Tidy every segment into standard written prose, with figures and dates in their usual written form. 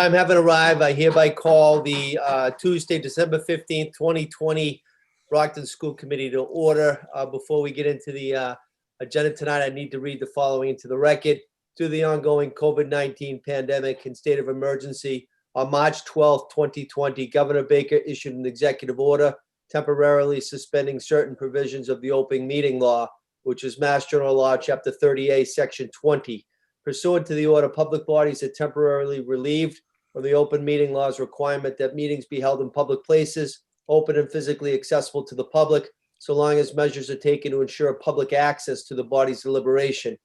Time having arrived, I hereby call the Tuesday, December 15th, 2020 Brockton School Committee to order. Before we get into the agenda tonight, I need to read the following into the record. Due to the ongoing COVID-19 pandemic and state of emergency, on March 12th, 2020, Governor Baker issued an executive order temporarily suspending certain provisions of the open meeting law, which is Mass General Law, Chapter 38, Section 20. Pursuant to the order, public bodies are temporarily relieved from the open meeting law's requirement that meetings be held in public places, open and physically accessible to the public, so long as measures are taken to ensure public access to the body's deliberation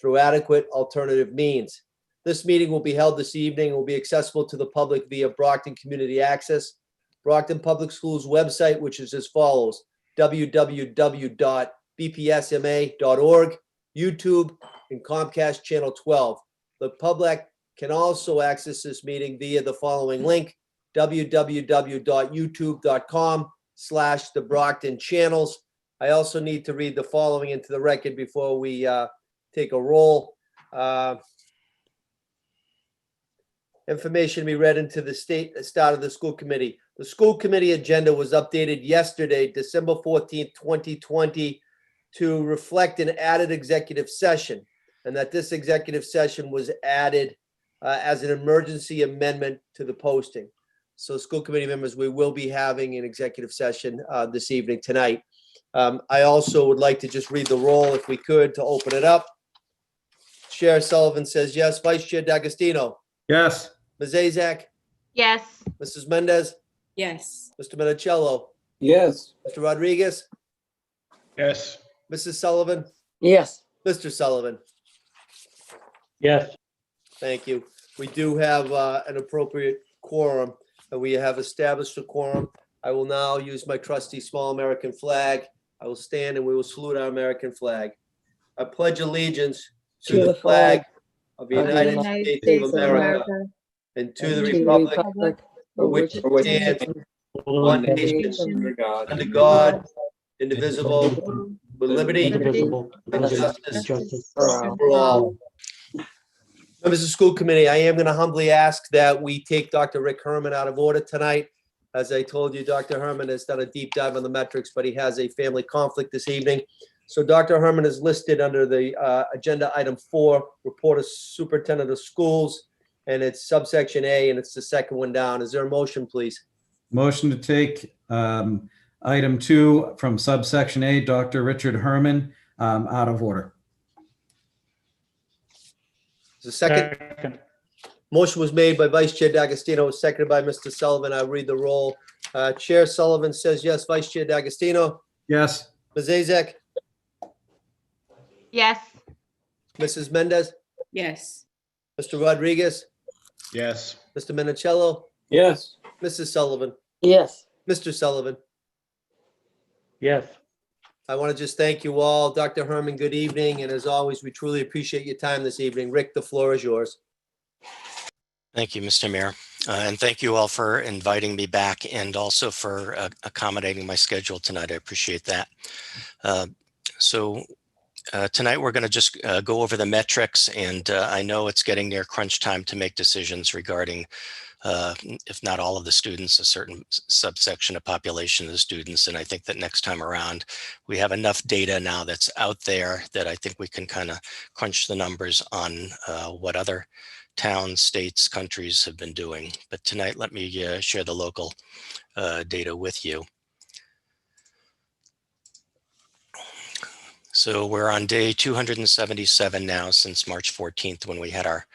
through adequate alternative means. This meeting will be held this evening and will be accessible to the public via Brockton Community Access, Brockton Public Schools website, which is as follows: www.bpsma.org, YouTube, and Comcast Channel 12. The public can also access this meeting via the following link: www.youtube.com/TheBrocktonChannels. I also need to read the following into the record before we take a roll. Information to be read into the start of the school committee. The school committee agenda was updated yesterday, December 14th, 2020, to reflect an added executive session, and that this executive session was added as an emergency amendment to the posting. So school committee members, we will be having an executive session this evening tonight. I also would like to just read the roll if we could to open it up. Chair Sullivan says yes. Vice Chair D'Agostino. Yes. Ms. Azak. Yes. Mrs. Mendez. Yes. Mr. Minicello. Yes. Mr. Rodriguez. Yes. Mrs. Sullivan. Yes. Mr. Sullivan. Yes. Thank you. We do have an appropriate quorum, and we have established a quorum. I will now use my trusty small American flag. I will stand and we will salute our American flag. I pledge allegiance to the flag of the United States of America and to the republic for which it stands, one nation, under God, indivisible, with liberty and justice for all. Members of the school committee, I am going to humbly ask that we take Dr. Rick Herman out of order tonight. As I told you, Dr. Herman has done a deep dive on the metrics, but he has a family conflict this evening. So Dr. Herman is listed under the agenda item 4, report of superintendent of schools, and it's subsection A, and it's the second one down. Is there a motion, please? Motion to take item 2 from subsection A, Dr. Richard Herman, out of order. The second. Motion was made by Vice Chair D'Agostino, seconded by Mr. Sullivan. I'll read the roll. Chair Sullivan says yes. Vice Chair D'Agostino. Yes. Ms. Azak. Yes. Mrs. Mendez. Yes. Mr. Rodriguez. Yes. Mr. Minicello. Yes. Mrs. Sullivan. Yes. Mr. Sullivan. Yes. I want to just thank you all. Dr. Herman, good evening. And as always, we truly appreciate your time this evening. Rick, the floor is yours. Thank you, Mr. Mayor. And thank you all for inviting me back and also for accommodating my schedule tonight. I appreciate that. Tonight we're going to just go over the metrics, and I know it's getting near crunch time to make decisions regarding, if not all of the students, a certain subsection of population of the students. And I think that next time around, we have enough data now that's out there that I think we can kind of crunch the numbers on what other towns, states, countries have been doing. But tonight, let me share the local data with you. So we're on day 277 now since March 14th, when we had our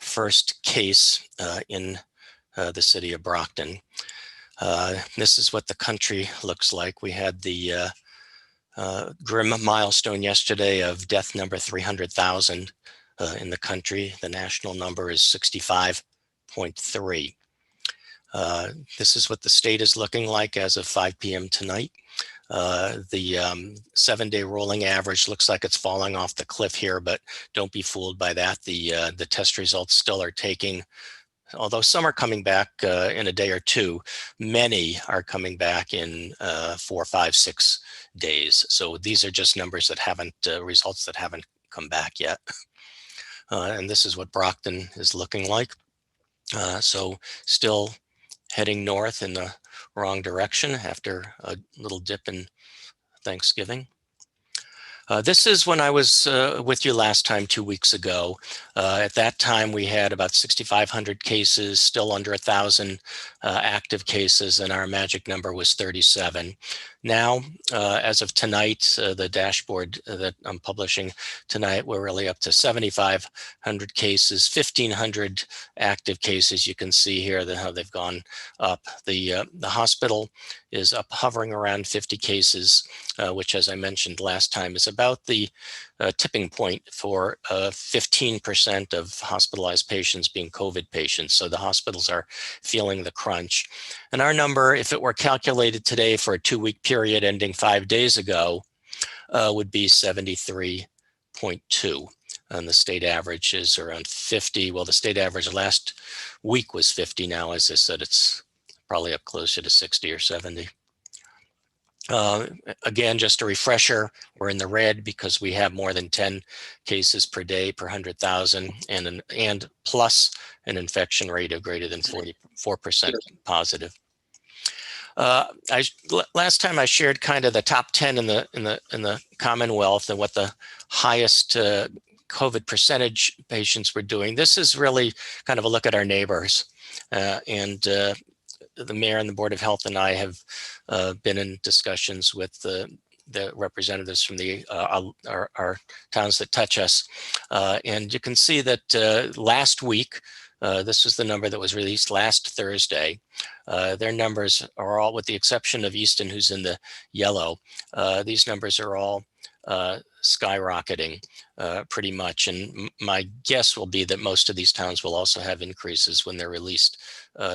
first case in the city of Brockton. This is what the country looks like. We had the grim milestone yesterday of death number 300,000 in the country. The national number is 65.3. This is what the state is looking like as of 5 p.m. tonight. The 7-day rolling average looks like it's falling off the cliff here, but don't be fooled by that. The test results still are taking, although some are coming back in a day or two, many are coming back in 4, 5, 6 days. So these are just numbers that haven't, results that haven't come back yet. And this is what Brockton is looking like. So still heading north in the wrong direction after a little dip in Thanksgiving. This is when I was with you last time, 2 weeks ago. At that time, we had about 6,500 cases, still under 1,000 active cases, and our magic number was 37. Now, as of tonight, the dashboard that I'm publishing tonight, we're really up to 7,500 cases, 1,500 active cases. You can see here how they've gone up. The hospital is up hovering around 50 cases, which, as I mentioned last time, is about the tipping point for 15% of hospitalized patients being COVID patients. So the hospitals are feeling the crunch. And our number, if it were calculated today for a 2-week period ending 5 days ago, would be 73.2. And the state average is around 50. Well, the state average last week was 50. Now, as I said, it's probably up closer to 60 or 70. Again, just a refresher, we're in the red because we have more than 10 cases per day per 100,000 and plus an infection rate of greater than 44% positive. Last time I shared kind of the top 10 in the Commonwealth and what the highest COVID percentage patients were doing. This is really kind of a look at our neighbors, and the mayor and the Board of Health and I have been in discussions with the representatives from our towns that touch us. And you can see that last week, this was the number that was released last Thursday. Their numbers are all, with the exception of Easton, who's in the yellow, these numbers are all skyrocketing pretty much. And my guess will be that most of these towns will also have increases when they're released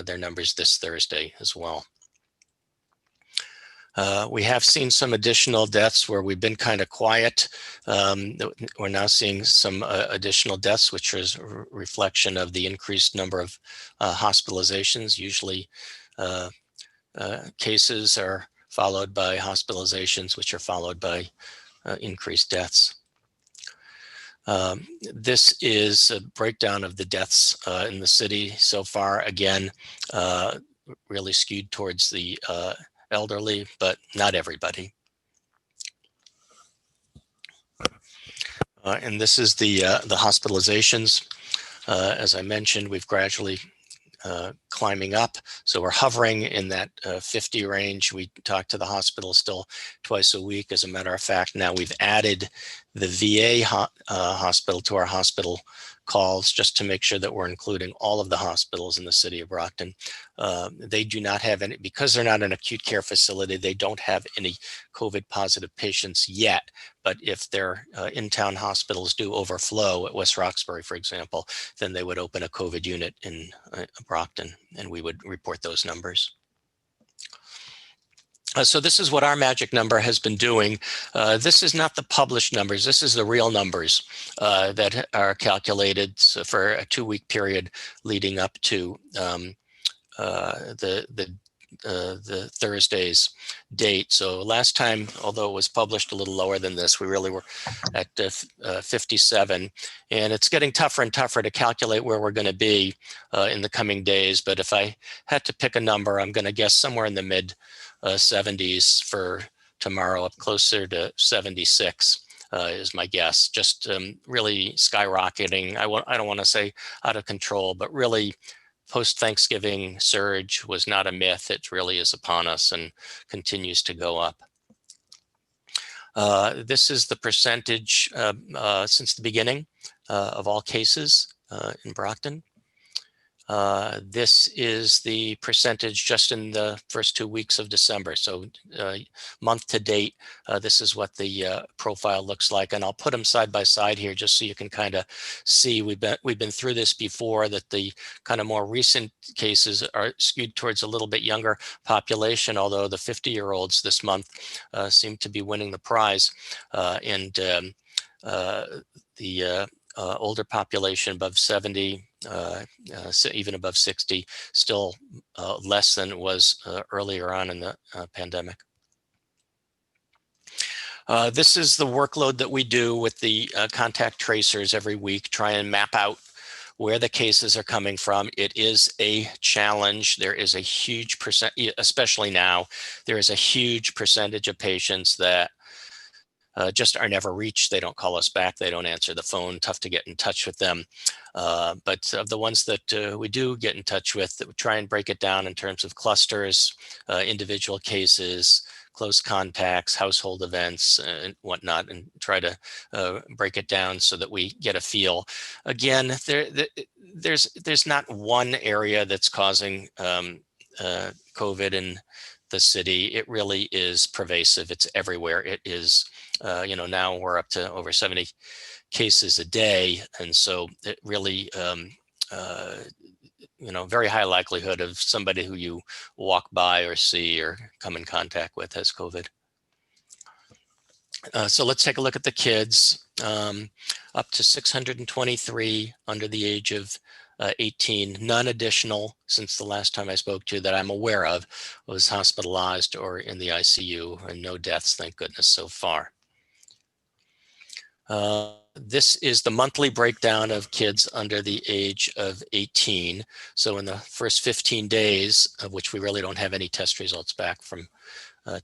their numbers this Thursday as well. We have seen some additional deaths where we've been kind of quiet. We're now seeing some additional deaths, which is a reflection of the increased number of hospitalizations. Usually cases are followed by hospitalizations, which are followed by increased deaths. This is a breakdown of the deaths in the city so far. Again, really skewed towards the elderly, but not everybody. And this is the hospitalizations. As I mentioned, we've gradually climbing up. So we're hovering in that 50 range. We talk to the hospital still twice a week. As a matter of fact, now we've added the VA hospital to our hospital calls just to make sure that we're including all of the hospitals in the city of Brockton. They do not have any, because they're not an acute care facility, they don't have any COVID positive patients yet. But if their in-town hospitals do overflow at West Roxbury, for example, then they would open a COVID unit in Brockton, and we would report those numbers. So this is what our magic number has been doing. This is not the published numbers. This is the real numbers that are calculated for a 2-week period leading up to the Thursday's date. So last time, although it was published a little lower than this, we really were at 57, and it's getting tougher and tougher to calculate where we're going to be in the coming days. But if I had to pick a number, I'm going to guess somewhere in the mid 70s for tomorrow, up closer to 76 is my guess. Just really skyrocketing. I don't want to say out of control, but really post-Thanksgiving surge was not a myth. It really is upon us and continues to go up. This is the percentage since the beginning of all cases in Brockton. This is the percentage just in the first 2 weeks of December. So month to date, this is what the profile looks like. And I'll put them side by side here just so you can kind of see. We've been through this before, that the kind of more recent cases are skewed towards a little bit younger population, although the 50-year-olds this month seem to be winning the prize. The older population above 70, even above 60, still less than it was earlier on in the pandemic. This is the workload that we do with the contact tracers every week, try and map out where the cases are coming from. It is a challenge. There is a huge percent, especially now, there is a huge percentage of patients that just are never reached. They don't call us back. They don't answer the phone. Tough to get in touch with them. But of the ones that we do get in touch with, that we try and break it down in terms of clusters, individual cases, close contacts, household events, and whatnot, and try to break it down so that we get a feel. Again, there's not one area that's causing COVID in the city. It really is pervasive. It's everywhere. It is, now we're up to over 70 cases a day. And so it really, very high likelihood of somebody who you walk by or see or come in contact with has COVID. So let's take a look at the kids. Up to 623 under the age of 18, none additional since the last time I spoke to you that I'm aware of was hospitalized or in the ICU, and no deaths, thank goodness, so far. This is the monthly breakdown of kids under the age of 18. So in the first 15 days, of which we really don't have any test results back from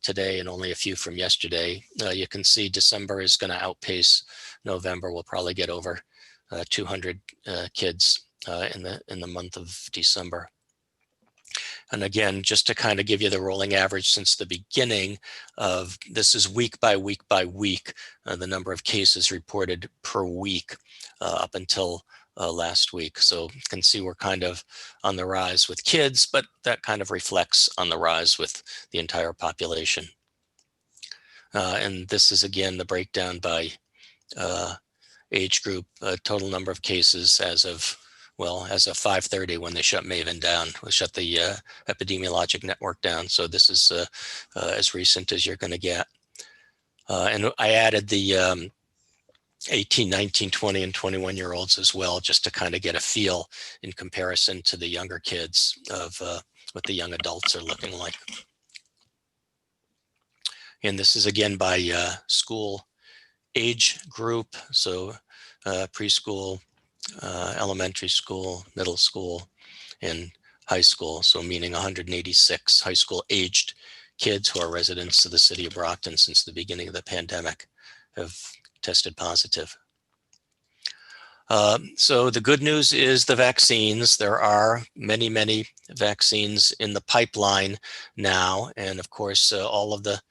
today and only a few from yesterday, you can see December is going to outpace November. We'll probably get over 200 kids in the month of December. And again, just to kind of give you the rolling average since the beginning of this is week by week by week, the number of cases reported per week up until last week. So you can see we're kind of on the rise with kids, but that kind of reflects on the rise with the entire population. And this is again the breakdown by age group, total number of cases as of 5:30 when they shut Maven down. We shut the epidemiologic network down. So this is as recent as you're going to get. And I added the 18, 19, 20, and 21-year-olds as well, just to kind of get a feel in comparison to the younger kids of what the young adults are looking like. And this is again by school age group. So preschool, elementary school, middle school, and high school. So meaning 186 high school aged kids who are residents of the city of Brockton since the beginning of the pandemic have tested positive. So the good news is the vaccines. There are many, many vaccines in the pipeline now. And of course, all of the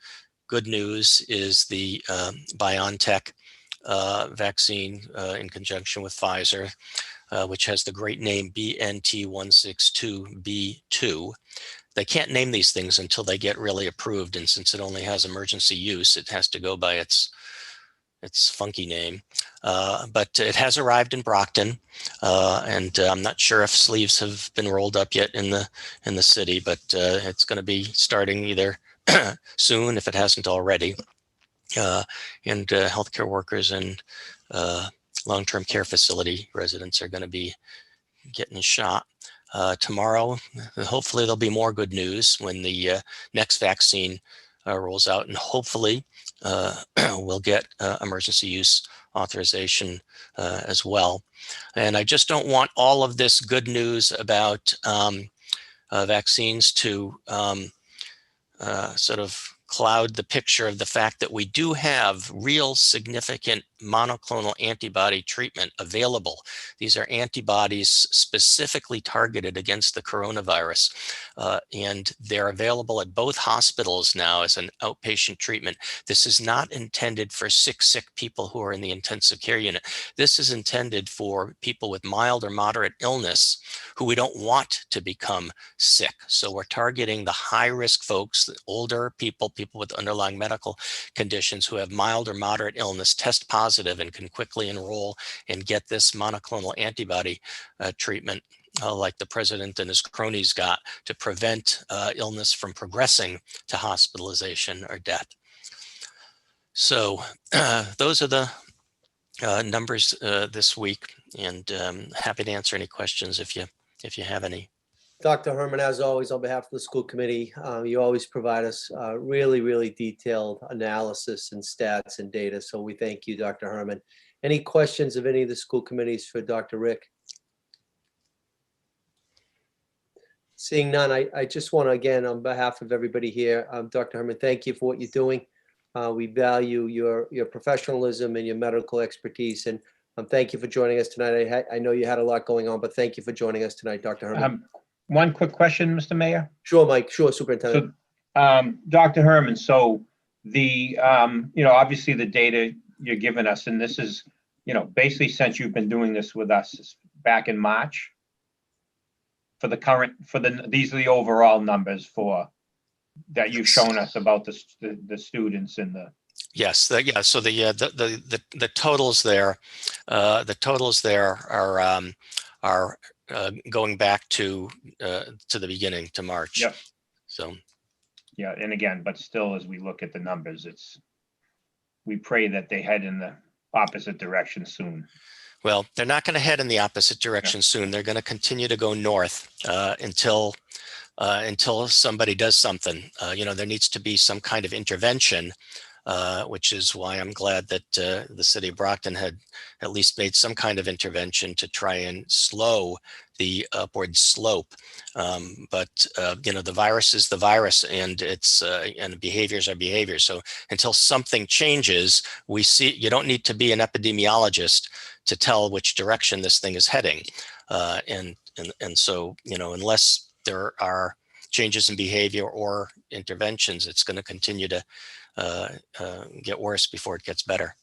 good news is the BioNTech vaccine in conjunction with Pfizer, which has the great name BNT162b2. They can't name these things until they get really approved. And since it only has emergency use, it has to go by its funky name. But it has arrived in Brockton. And I'm not sure if sleeves have been rolled up yet in the city, but it's going to be starting either soon, if it hasn't already. And healthcare workers and long-term care facility residents are going to be getting a shot. Tomorrow, hopefully there'll be more good news when the next vaccine rolls out, and hopefully we'll get emergency use authorization as well. And I just don't want all of this good news about vaccines to sort of cloud the picture of the fact that we do have real significant monoclonal antibody treatment available. These are antibodies specifically targeted against the coronavirus, and they're available at both hospitals now as an outpatient treatment. This is not intended for sick people who are in the intensive care unit. This is intended for people with mild or moderate illness who we don't want to become sick. So we're targeting the high-risk folks, the older people with underlying medical conditions who have mild or moderate illness, test positive, and can quickly enroll and get this monoclonal antibody treatment like the president and his cronies got to prevent illness from progressing to hospitalization or death. So those are the numbers this week, and happy to answer any questions if you have any. Dr. Herman, as always, on behalf of the school committee, you always provide us really, really detailed analysis and stats and data. So we thank you, Dr. Herman. Any questions of any of the school committees for Dr. Rick? Seeing none, I just want to, again, on behalf of everybody here, Dr. Herman, thank you for what you're doing. We value your professionalism and your medical expertise, and thank you for joining us tonight. I know you had a lot going on, but thank you for joining us tonight, Dr. Herman. One quick question, Mr. Mayor. Sure, Mike. Sure, Superintendent. So, Dr. Herman, so the, obviously the data you're giving us, and this is, basically since you've been doing this with us back in March, these are the overall numbers that you've shown us about the students and the. Yes, so the totals there, are going back to the beginning, to March. Yep. So. Yeah, and again, but still, as we look at the numbers, we pray that they head in the opposite direction soon. Well, they're not going to head in the opposite direction soon. They're going to continue to go north until somebody does something. There needs to be some kind of intervention, which is why I'm glad that the city of Brockton had at least made some kind of intervention to try and slow the upward slope. But the virus is the virus, and and behaviors are behaviors. So until something changes, you don't need to be an epidemiologist to tell which direction this thing is heading. And so, unless there are changes in behavior or interventions, it's going to continue to get worse before it gets better.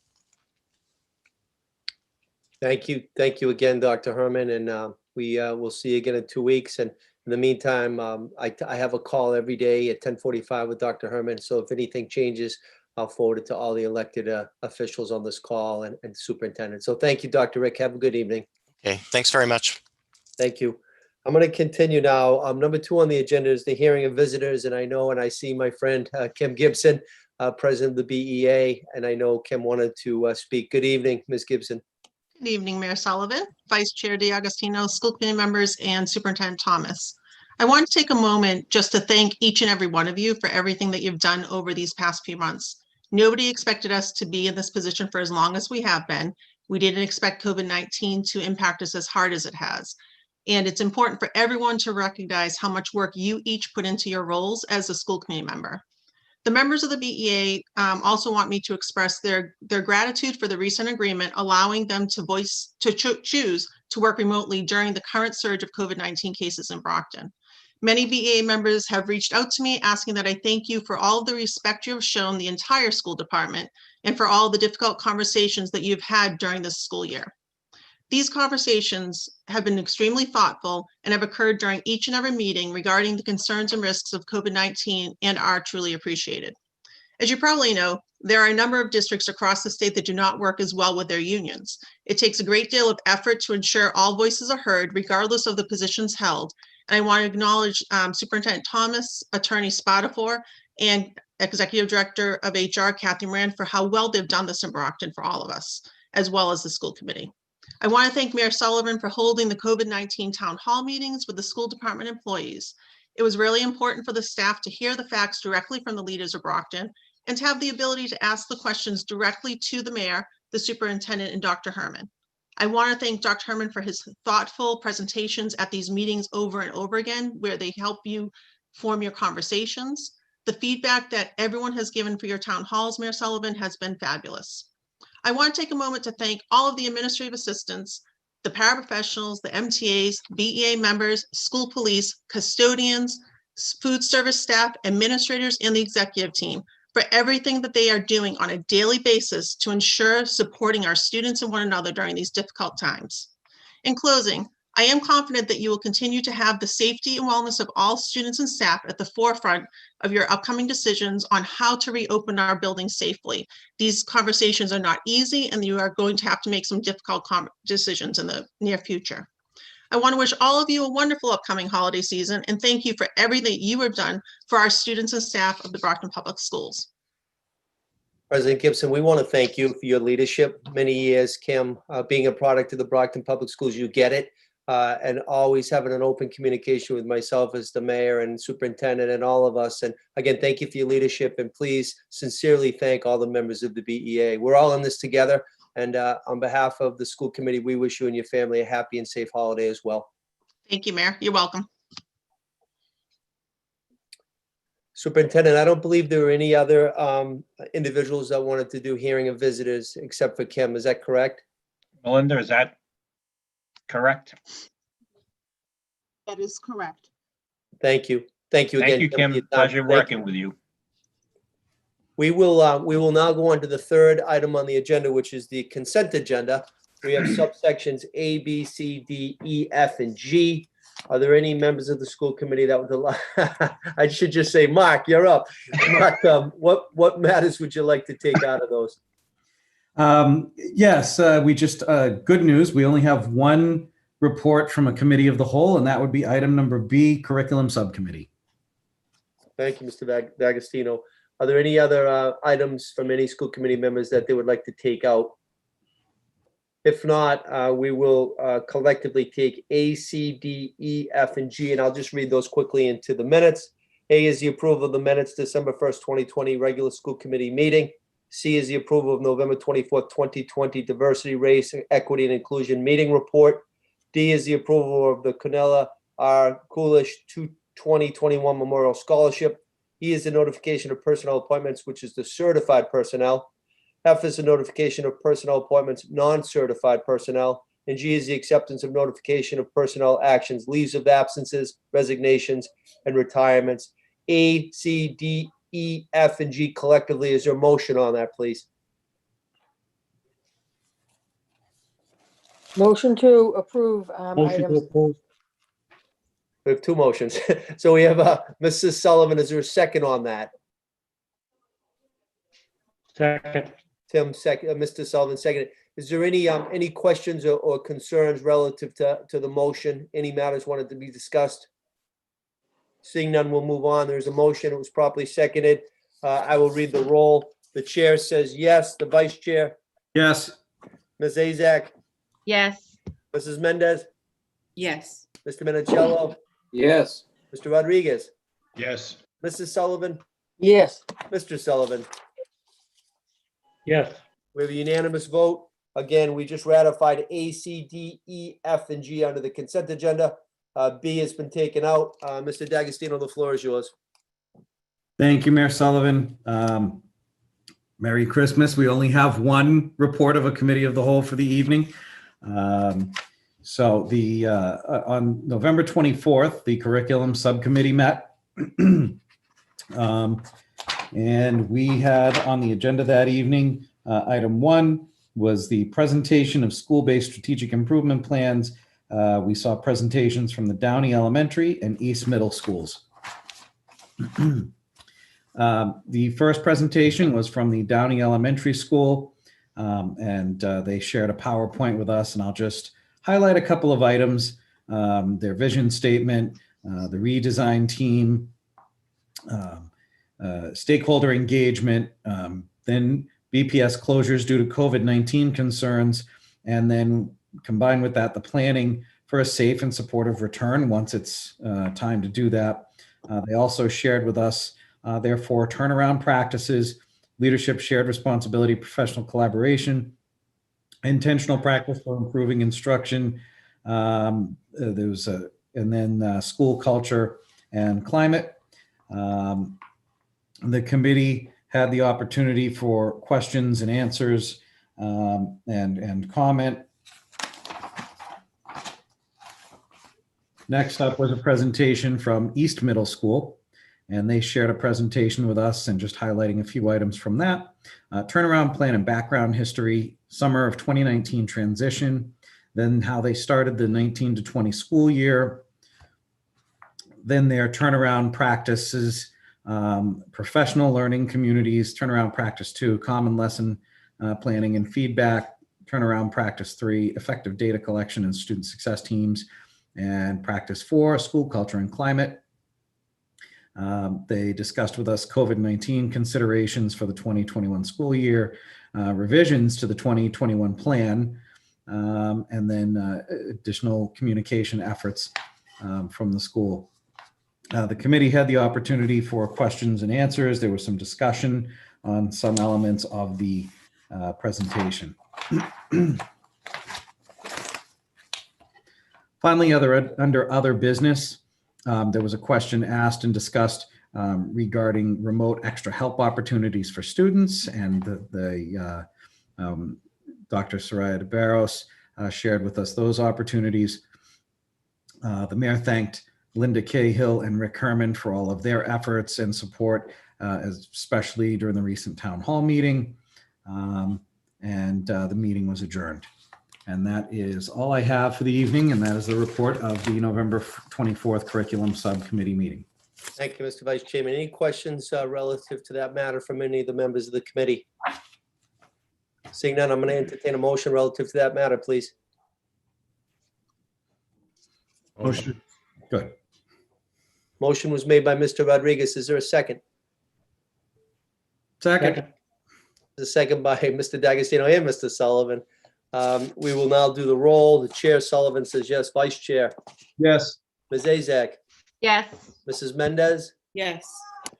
Thank you. Thank you again, Dr. Herman. And we will see you again in 2 weeks. And in the meantime, I have a call every day at 10:45 with Dr. Herman. So if anything changes, I'll forward it to all the elected officials on this call and superintendent. So thank you, Dr. Rick. Have a good evening. Okay, thanks very much. Thank you. I'm going to continue now. Number 2 on the agenda is the hearing of visitors. And I see my friend Kim Gibson, president of the BEA, and I know Kim wanted to speak. Good evening, Ms. Gibson. Good evening, Mayor Sullivan, Vice Chair DiAgostino, school committee members, and Superintendent Thomas. I want to take a moment just to thank each and every one of you for everything that you've done over these past few months. Nobody expected us to be in this position for as long as we have been. We didn't expect COVID-19 to impact us as hard as it has. And it's important for everyone to recognize how much work you each put into your roles as a school committee member. The members of the BEA also want me to express their gratitude for the recent agreement, allowing them to choose to work remotely during the current surge of COVID-19 cases in Brockton. Many BEA members have reached out to me asking that I thank you for all of the respect you have shown the entire school department and for all the difficult conversations that you've had during this school year. These conversations have been extremely thoughtful and have occurred during each and every meeting regarding the concerns and risks of COVID-19 and are truly appreciated. As you probably know, there are a number of districts across the state that do not work as well with their unions. It takes a great deal of effort to ensure all voices are heard, regardless of the positions held. And I want to acknowledge Superintendent Thomas, Attorney Spadafor, and Executive Director of HR, Kathy Moran, for how well they've done this in Brockton for all of us, as well as the school committee. I want to thank Mayor Sullivan for holding the COVID-19 town hall meetings with the school department employees. It was really important for the staff to hear the facts directly from the leaders of Brockton and to have the ability to ask the questions directly to the mayor, the superintendent, and Dr. Herman. I want to thank Dr. Herman for his thoughtful presentations at these meetings over and over again, where they help you form your conversations. The feedback that everyone has given for your town halls, Mayor Sullivan, has been fabulous. I want to take a moment to thank all of the administrative assistants, the paraprofessionals, the MTAs, BEA members, school police, custodians, food service staff, administrators, and the executive team for everything that they are doing on a daily basis to ensure supporting our students and one another during these difficult times. In closing, I am confident that you will continue to have the safety and wellness of all students and staff at the forefront of your upcoming decisions on how to reopen our buildings safely. These conversations are not easy, and you are going to have to make some difficult decisions in the near future. I want to wish all of you a wonderful upcoming holiday season, and thank you for everything you have done for our students and staff of the Brockton Public Schools. President Gibson, we want to thank you for your leadership. Many years, Kim, being a product of the Brockton Public Schools, you get it. And always having an open communication with myself as the mayor and superintendent and all of us. And again, thank you for your leadership, and please sincerely thank all the members of the BEA. We're all in this together. And on behalf of the school committee, we wish you and your family a happy and safe holiday as well. Thank you, Mayor. You're welcome. Superintendent, I don't believe there were any other individuals that wanted to do hearing of visitors except for Kim. Is that correct? Melinda, is that correct? That is correct. Thank you. Thank you again. Thank you, Kim, for your Kim. time. Pleasure Thank you. working with you. We will now go on to the third item on the agenda, which is the consent agenda. We have subsections A, B, C, D, E, F, and G. Are there any members of the school committee that would like? I should just say, Mark, you're up. Mark, what matters would you like to take out of those? Yes, we just, good news. We only have one report from a committee of the whole, and that would be item number B, curriculum subcommittee. Thank you, Mr. D'Agostino. Are there any other items from any school committee members that they would like to take out? If not, we will collectively take A, C, D, E, F, and G, and I'll just read those quickly into the minutes. A is the approval of the minutes, December 1st, 2020, regular school committee meeting. C is the approval of November 24th, 2020, diversity, race, equity, and inclusion meeting report. D is the approval of the Cornelia R. Coolish 2021 Memorial Scholarship. E is the notification of personnel appointments, which is the certified personnel. F is the notification of personnel appointments, non-certified personnel. And G is the acceptance of notification of personnel actions, leaves of absences, resignations, and retirements. A, C, D, E, F, and G collectively. Is there a motion on that, please? Motion to approve items. We have two motions. So we have Mrs. Sullivan. Is there a second on that? Second. Tim, second, Mr. Sullivan, second. Is there any questions or concerns relative to the motion? Any matters wanted to be discussed? Seeing none, we'll move on. There's a motion. It was properly seconded. I will read the roll. The chair says yes. The vice chair, Yes. Ms. Azak, Yes. Mrs. Mendez, Yes. Mr. Minicello, Yes. Mr. Rodriguez, Yes. Mrs. Sullivan, Yes. Mr. Sullivan. Yes. We have a unanimous vote. Again, we just ratified A, C, D, E, F, and G under the consent agenda. B has been taken out. Mr. D'Agostino, the floor is yours. Thank you, Mayor Sullivan. Merry Christmas. We only have one report of a committee of the whole for the evening. So on November 24th, the curriculum subcommittee met. And we had on the agenda that evening, item 1 was the presentation of school-based strategic improvement plans. We saw presentations from the Downey Elementary and East Middle Schools. The first presentation was from the Downey Elementary School, and they shared a PowerPoint with us, and I'll just highlight a couple of items, their vision statement, the redesign team, stakeholder engagement, then BPS closures due to COVID-19 concerns, and then combined with that, the planning for a safe and supportive return once it's time to do that. They also shared with us their 4 turnaround practices: leadership, shared responsibility, professional collaboration, intentional practice for improving instruction. And then school culture and climate. The committee had the opportunity for questions and answers and comment. Next up was a presentation from East Middle School, and they shared a presentation with us and just highlighting a few items from that. Turnaround plan and background history, summer of 2019 transition, then how they started the 19 to 20 school year, then their turnaround practices, professional learning communities, turnaround practice 2, common lesson planning and feedback, turnaround practice 3, effective data collection and student success teams, and practice 4, school culture and climate. They discussed with us COVID-19 considerations for the 2021 school year, revisions to the 2021 plan, and then additional communication efforts from the school. The committee had the opportunity for questions and answers. There was some discussion on some elements of the presentation. Finally, under other business, there was a question asked and discussed regarding remote extra help opportunities for students, and Dr. Soraya de Barros shared with us those opportunities. The mayor thanked Linda Cahill and Rick Herman for all of their efforts and support, especially during the recent town hall meeting. The meeting was adjourned. And that is all I have for the evening, and that is the report of the November 24th Curriculum Subcommittee meeting. Thank you, Mr. Vice Chairman. Any questions relative to that matter from any of the members of the committee? Seeing none, I'm going to entertain a motion relative to that matter, please. Motion. Good. Motion was made by Mr. Rodriguez. Is there a second? Second. The second by Mr. D'Agostino and Mr. Sullivan. We will now do the roll. The chair, Sullivan, says yes. Vice Chair, Yes. Ms. Azak, Yes. Mrs. Mendez, Yes.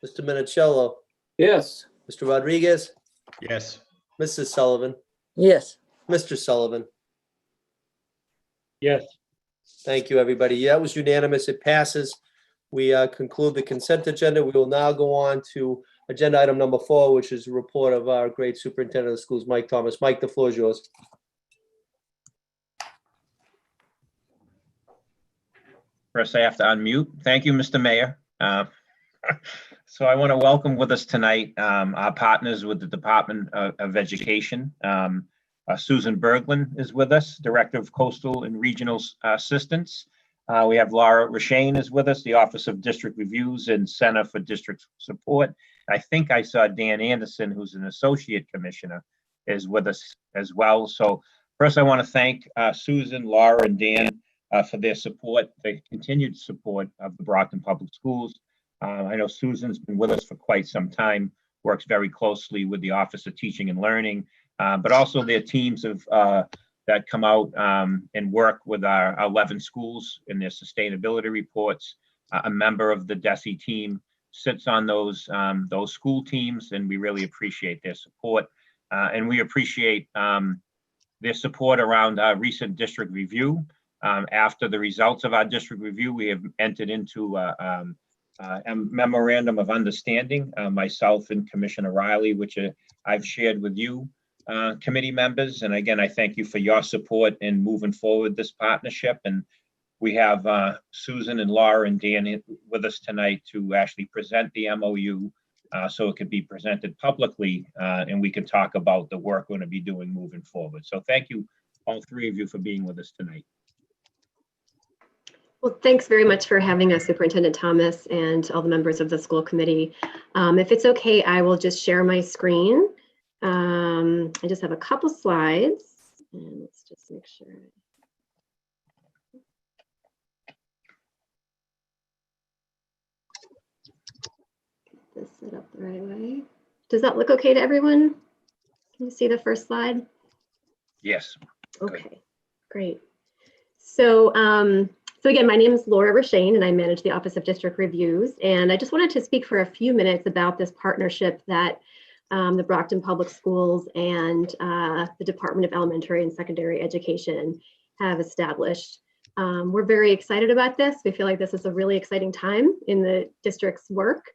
Mr. Minicello, Yes. Mr. Rodriguez, Yes. Mrs. Sullivan, Yes. Mr. Sullivan. Yes. Thank you, everybody. Yeah, it was unanimous. It passes. We conclude the consent agenda. We will now go on to agenda item number 4, which is a report of our great superintendent of schools, Mike Thomas. Mike, the floor is yours. First, I have to unmute. Thank you, Mr. Mayor. So I want to welcome with us tonight our partners with the Department of Education. Susan Berglund is with us, Director of Coastal and Regional Assistance. We have Laura Rashane is with us, the Office of District Reviews and Center for District Support. I think I saw Dan Anderson, who's an Associate Commissioner, is with us as well. So first, I want to thank Susan, Laura, and Dan for their support, the continued support of the Brockton Public Schools. I know Susan's been with us for quite some time, works very closely with the Office of Teaching and Learning, but also their teams of that come out and work with our 11 schools in their sustainability reports. A member of the DESE team sits on those school teams, and we really appreciate their support. And we appreciate their support around our recent district review. After the results of our district review, we have entered into a memorandum of understanding, myself and Commissioner Riley, which I've shared with you, committee members. And again, I thank you for your support in moving forward this partnership. And we have Susan and Laura and Dan with us tonight to actually present the MOU so it could be presented publicly and we can talk about the work we're going to be doing moving forward. So thank you, all three of you, for being with us tonight. Well, thanks very much for having us, Superintendent Thomas, and all the members of the school committee. If it's okay, I will just share my screen. I just have a couple slides, and let's just make sure. Get this set up the right way. Does that look okay to everyone? Can you see the first slide? Yes. Okay, great. So, so again, my name is Laura Rashane, and I manage the Office of District Reviews. And I just wanted to speak for a few minutes about this partnership that the Brockton Public Schools and the Department of Elementary and Secondary Education have established. We're very excited about this. We feel like this is a really exciting time in the district's work.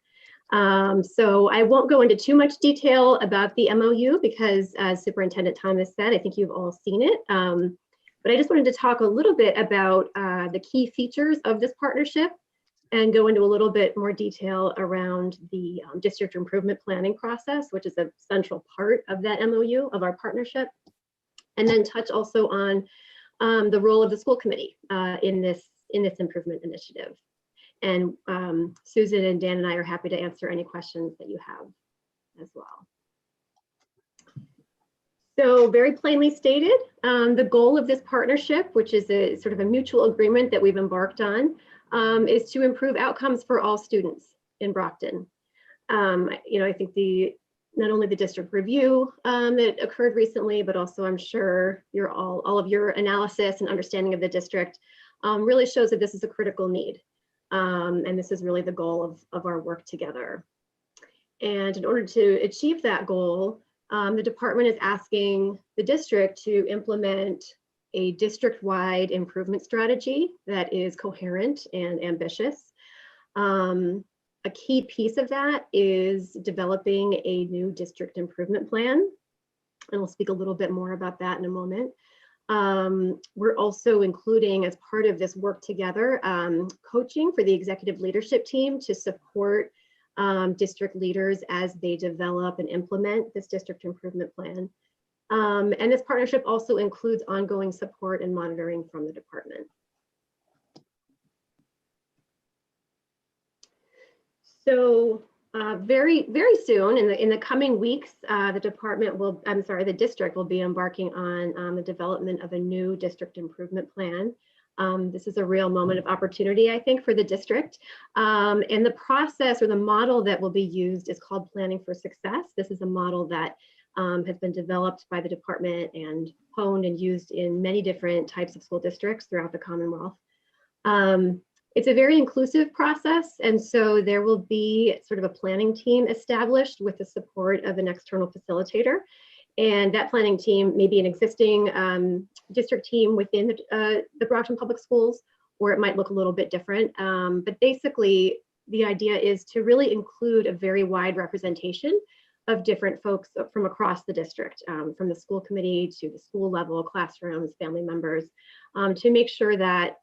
So I won't go into too much detail about the MOU because, as Superintendent Thomas said, I think you've all seen it. But I just wanted to talk a little bit about the key features of this partnership and go into a little bit more detail around the district improvement planning process, which is a central part of that MOU of our partnership. And then touch also on the role of the school committee in this improvement initiative. And Susan and Dan and I are happy to answer any questions that you have as well. So very plainly stated, the goal of this partnership, which is a sort of a mutual agreement that we've embarked on, is to improve outcomes for all students in Brockton. I think not only the district review that occurred recently, but also I'm sure all of your analysis and understanding of the district really shows that this is a critical need. And this is really the goal of our work together. And in order to achieve that goal, the department is asking the district to implement a district-wide improvement strategy that is coherent and ambitious. A key piece of that is developing a new district improvement plan. And we'll speak a little bit more about that in a moment. We're also including, as part of this work together, coaching for the executive leadership team to support district leaders as they develop and implement this district improvement plan. And this partnership also includes ongoing support and monitoring from the department. So very soon, in the coming weeks, the district will be embarking on the development of a new district improvement plan. This is a real moment of opportunity, I think, for the district. And the process or the model that will be used is called Planning for Success. This is a model that has been developed by the department and honed and used in many different types of school districts throughout the Commonwealth. It's a very inclusive process, and so there will be sort of a planning team established with the support of an external facilitator. And that planning team may be an existing district team within the Brockton Public Schools, or it might look a little bit different. But basically, the idea is to really include a very wide representation of different folks from across the district, from the school committee to the school level, classrooms, family members, to make sure that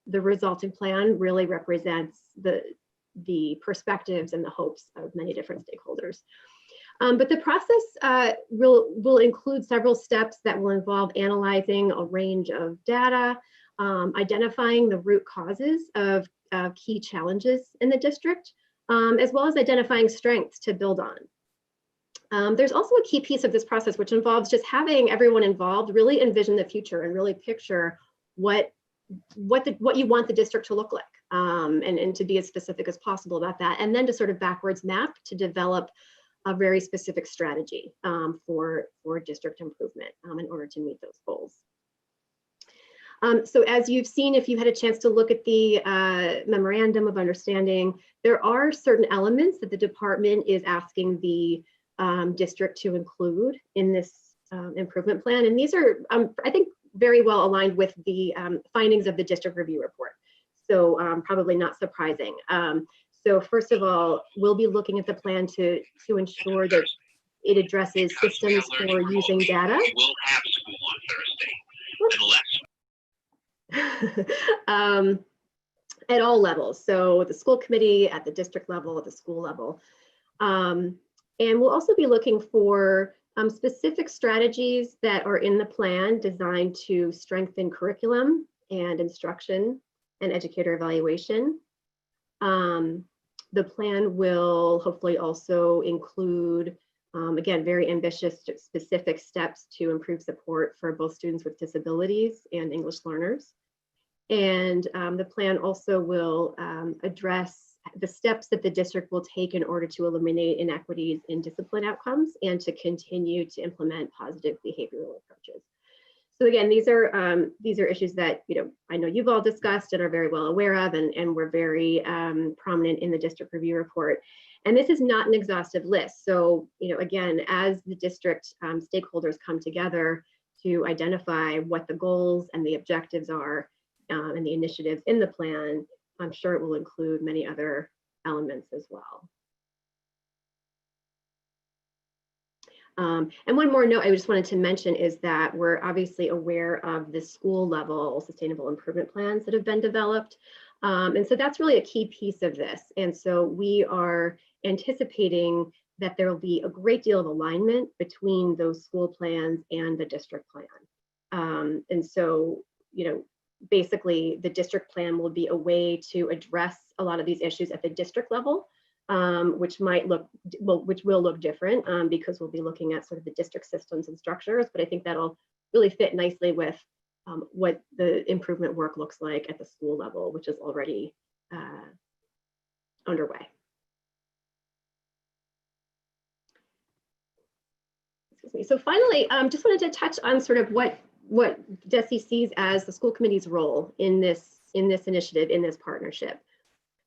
the resulting plan really represents the perspectives and the hopes of many different stakeholders. But the process will include several steps that will involve analyzing a range of data, identifying the root causes of key challenges in the district, as well as identifying strengths to build on. There's also a key piece of this process which involves just having everyone involved really envision the future and really picture what you want the district to look like, and to be as specific as possible about that, and then to sort of backwards map to develop a very specific strategy for district improvement in order to meet those goals. So as you've seen, if you had a chance to look at the memorandum of understanding, there are certain elements that the department is asking the district to include in this improvement plan. And these are, I think, very well aligned with the findings of the district review report. So probably not surprising. So first of all, we'll be looking at the plan to ensure that it addresses systems for using data. We will have school on Thursday. At all levels. So the school committee, at the district level, at the school level. And we'll also be looking for specific strategies that are in the plan designed to strengthen curriculum and instruction and educator evaluation. The plan will hopefully also include, again, very ambitious, specific steps to improve support for both students with disabilities and English learners. And the plan also will address the steps that the district will take in order to eliminate inequities in discipline outcomes and to continue to implement positive behavioral approaches. So again, these are issues that I know you've all discussed and are very well aware of, and were very prominent in the district review report. And this is not an exhaustive list. So again, as the district stakeholders come together to identify what the goals and the objectives are and the initiatives in the plan, I'm sure it will include many other elements as well. And one more note I just wanted to mention is that we're obviously aware of the school level sustainable improvement plans that have been developed. And so that's really a key piece of this. And so we are anticipating that there will be a great deal of alignment between those school plans and the district plan. And so, basically the district plan will be a way to address a lot of these issues at the district level, which will look different because we'll be looking at sort of the district systems and structures, but I think that'll really fit nicely with what the improvement work looks like at the school level, which is already underway. Excuse me. So finally, just wanted to touch on sort of what DESE sees as the school committee's role in this initiative, in this partnership.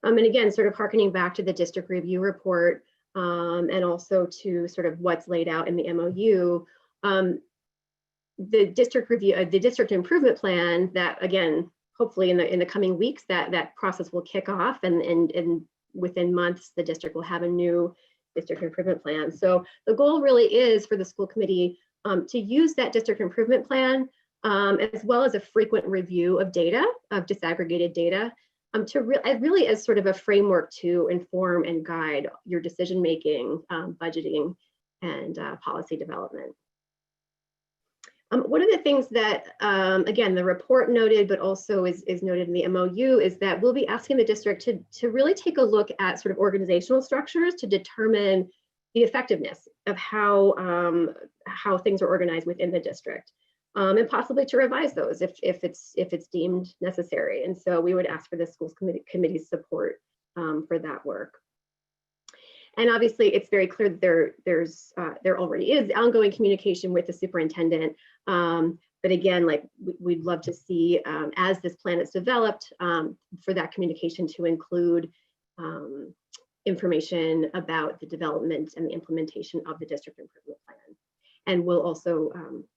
And again, sort of hearkening back to the district review report and also to sort of what's laid out in the MOU, the district improvement plan that, again, hopefully in the coming weeks, that process will kick off and within months, the district will have a new district improvement plan. So the goal really is for the school committee to use that district improvement plan as well as a frequent review of data, of disaggregated data, to really as sort of a framework to inform and guide your decision-making, budgeting, and policy development. One of the things that, again, the report noted, but also is noted in the MOU, is that we'll be asking the district to really take a look at sort of organizational structures to determine the effectiveness of how things are organized within the district, and possibly to revise those if it's deemed necessary. And so we would ask for the schools committee's support for that work. And obviously, it's very clear that there already is ongoing communication with the superintendent. But again, like we'd love to see, as this plan is developed, for that communication to include information about the development and the implementation of the district improvement plan. And we'll also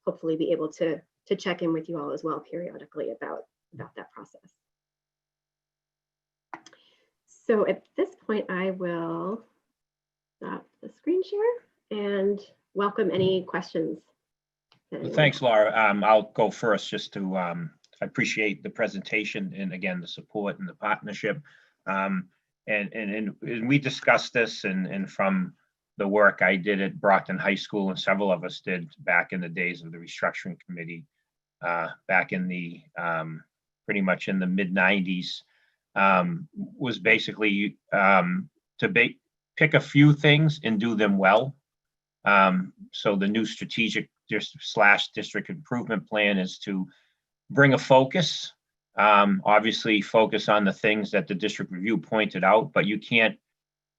hopefully be able to check in with you all as well periodically about that process. So at this point, I will stop the screen share and welcome any questions. Well, thanks, Laura. I'll go first just to, I appreciate the presentation and again, the support and the partnership. And we discussed this and from the work I did at Brockton High School and several of us did back in the days of the restructuring committee, back in the, pretty much in the mid-90s, was basically to pick a few things and do them well. So the new strategic district improvement plan is to bring a focus, obviously focus on the things that the district review pointed out, but you can't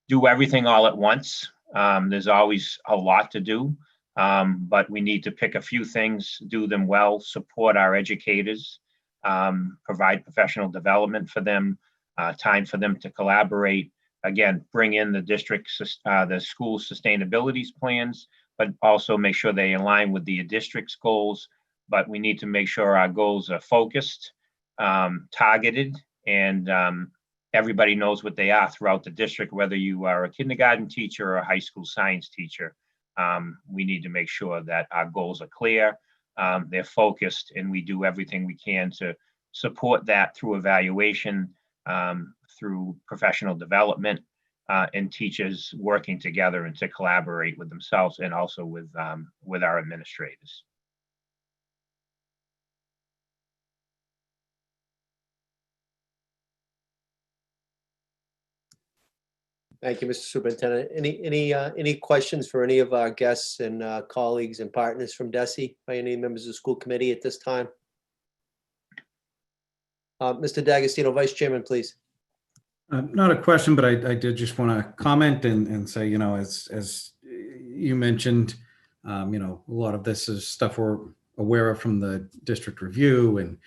do everything all at once. There's always a lot to do, but we need to pick a few things, do them well, support our educators, provide professional development for them, time for them to collaborate. Again, bring in the the school sustainability plans, but also make sure they align with the district's goals. But we need to make sure our goals are focused, targeted, and everybody knows what they are throughout the district, whether you are a kindergarten teacher or a high school science teacher. We need to make sure that our goals are clear, they're focused, and we do everything we can to support that through evaluation, through professional development, and teachers working together and to collaborate with themselves and also with our administrators. Thank you, Mr. Superintendent. Any questions for any of our guests and colleagues and partners from DESE by any members of the school committee at this time? Mr. D'Agostino, Vice Chairman, please. Not a question, but I did just want to comment and say, you know, as you mentioned, you know, a lot of this is stuff we're aware of from the district review, and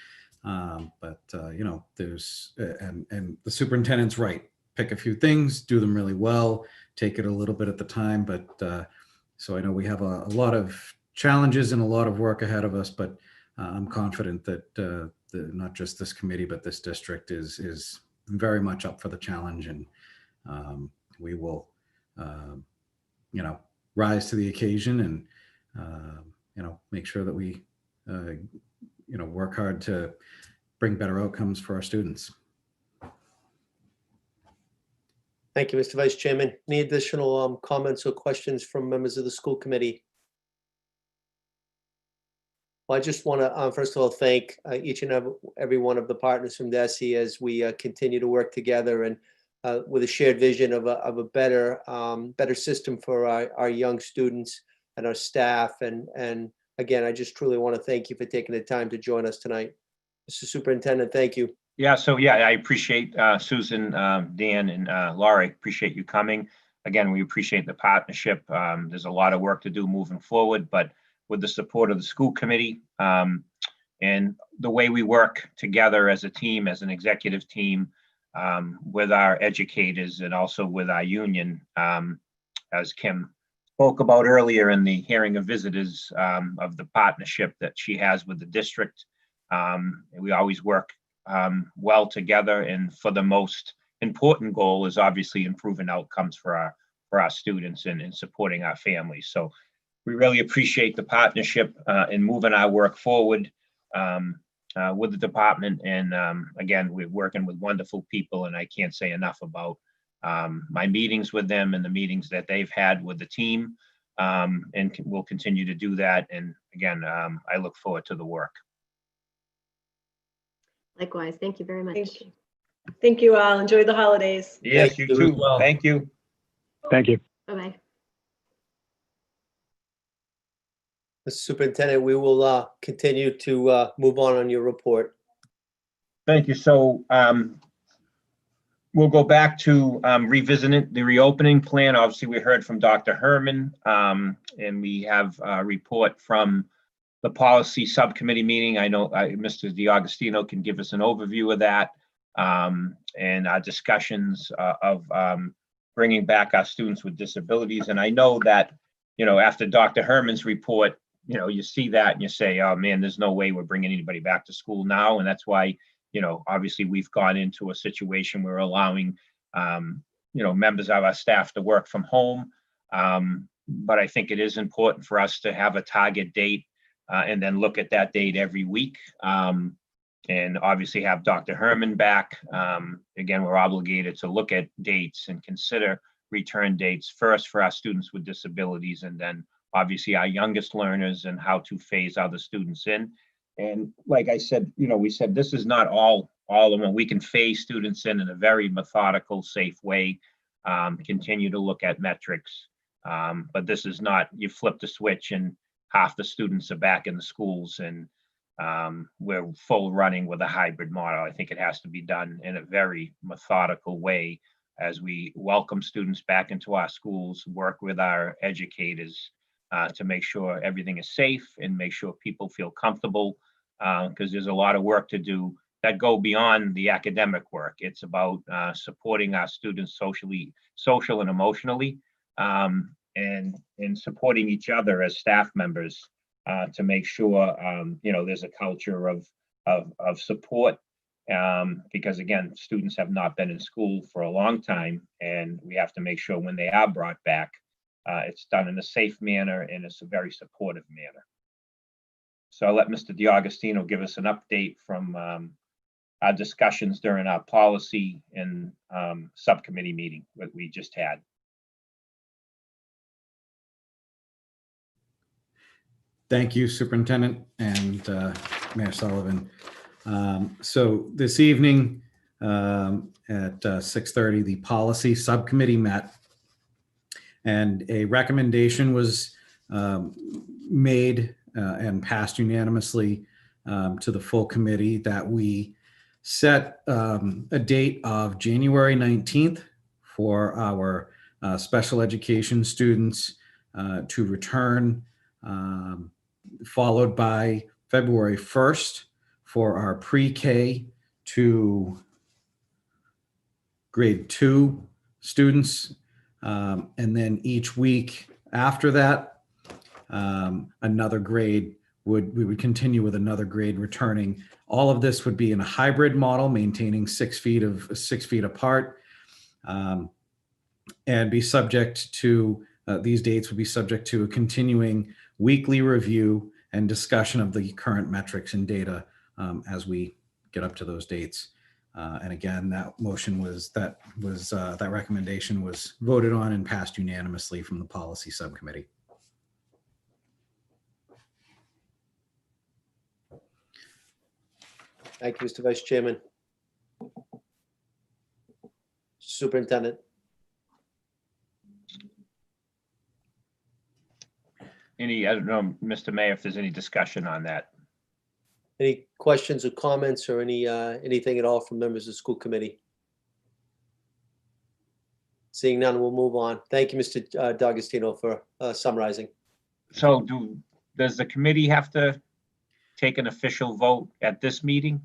you know, there's and the superintendent's right. Pick a few things, do them really well, take it a little bit at the time. But so I know we have a lot of challenges and a lot of work ahead of us, but I'm confident that not just this committee, but this district is very much up for the challenge, and we will, you know, rise to the occasion and, you know, make sure that we, you know, work hard to bring better outcomes for our students. Thank you, Mr. Vice Chairman. Any additional comments or questions from members of the school committee? Well, I just want to, first of all, thank each and every one of the partners from DESE as we continue to work together and with a shared vision of a better system for our young students and our staff. And again, I just truly want to thank you for taking the time to join us tonight. Mr. Superintendent, thank you. Yeah, so yeah, I appreciate Susan, Dan, and Laurie, appreciate you coming. Again, we appreciate the partnership. There's a lot of work to do moving forward, but with the support of the school committee and the way we work together as a team, as an executive team, with our educators and also with our union, as Kim spoke about earlier in the hearing of visitors, of the partnership that she has with the district. We always work well together and for the most important goal is obviously improving outcomes for our students and supporting our families. So we really appreciate the partnership in moving our work forward with the department. And again, we're working with wonderful people, and I can't say enough about my meetings with them and the meetings that they've had with the team, and we'll continue to do that. And again, I look forward to the work. Likewise, thank you very much. Thank you all. Enjoy the holidays. Yes, Thank you you as too. well. Thank you. Thank you. Bye-bye. Mr. Superintendent, we will continue to move on your report. Thank you. So we'll go back to revisiting the reopening plan. Obviously, we heard from Dr. Herman, and we have a report from the policy subcommittee meeting. I know Mr. DiAugustino can give us an overview of that, and our discussions of bringing back our students with disabilities. And I know that, after Dr. Herman's report, you see that and you say, oh man, there's no way we're bringing anybody back to school now. And that's why, obviously we've gone into a situation where we're allowing, members of our staff to work from home. But I think it is important for us to have a target date and then look at that date every week. And obviously have Dr. Herman back. Again, we're obligated to look at dates and consider return dates first for our students with disabilities, and then obviously our youngest learners, and how to phase other students in. And like I said, we said this is not all of them. We can phase students in a very methodical, safe way, continue to look at metrics. But this is not, you flip the switch and half the students are back in the schools and we're full running with a hybrid model. I think it has to be done in a very methodical way as we welcome students back into our schools, work with our educators to make sure everything is safe and make sure people feel comfortable, because there's a lot of work to do that go beyond the academic work. It's about supporting our students social and emotionally, and supporting each other as staff members to make sure there's a culture of support, because again, students have not been in school for a long time, and we have to make sure when they are brought back, it's done in a safe manner and it's a very supportive manner. So I'll let Mr. DiAugustino give us an update from our discussions during our policy and subcommittee meeting that we just had. Thank you, Superintendent and Mayor Sullivan. So this evening at 6:30, the policy subcommittee met, and a recommendation was made and passed unanimously to the full committee that we set a date of January 19th for our special education students to return, followed by February 1st for our pre-K to grade 2 students. And then each week after that, another grade we would continue with another grade returning. All of this would be in a hybrid model, maintaining 6 feet apart, and be subject to, these dates would be subject to a continuing weekly review and discussion of the current metrics and data as we get up to those dates. And again, that recommendation was voted on and passed unanimously from the policy subcommittee. Thank you, Mr. Vice Chairman. Superintendent. I don't know, Mr. Mayor, if there's any discussion on that. Any questions or comments or anything at all from members of the school committee? Seeing none, we'll move on. Thank you, Mr. D'Agostino, for summarizing. So does the committee have to take an official vote at this meeting?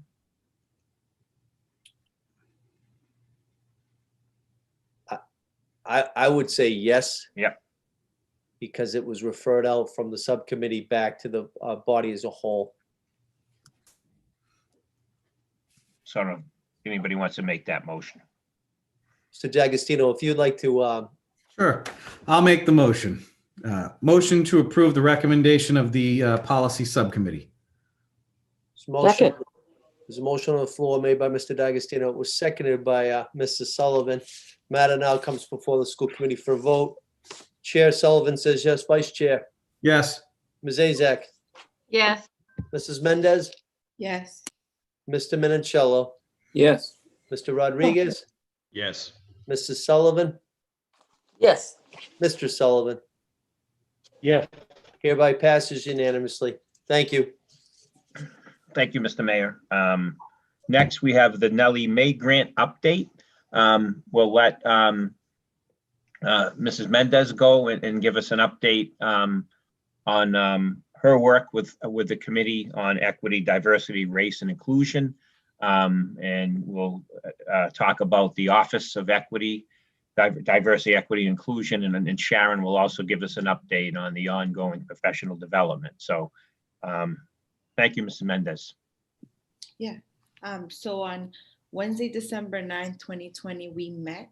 I would say yes. Yep. Because it was referred out from the subcommittee back to the body as a whole. So I don't know if anybody wants to make that motion. Mr. D'Agostino, if you'd like to, Sure. I'll make the motion. Motion to approve the recommendation of the policy subcommittee. Second. There's a motion on the floor made by Mr. D'Agostino. It was seconded by Mrs. Sullivan. Matter now comes before the school committee for a vote. Chair Sullivan says yes. Vice Chair, Yes. Ms. Azak, Yes. Mrs. Mendez, Yes. Mr. Minicello, Yes. Mr. Rodriguez, Yes. Mrs. Sullivan, Yes. Mr. Sullivan. Yes. Hereby passes unanimously. Thank you. Thank you, Mr. Mayor. Next, we have the Nelly May grant update. We'll let Mrs. Mendez go and give us an update on her work with the Committee on Equity, Diversity, Race, and Inclusion. And we'll talk about the Office of Equity, Diversity, Equity, Inclusion, and Sharon will also give us an update on the ongoing professional development. So thank you, Mrs. Mendez. So on Wednesday, December 9th, 2020, we met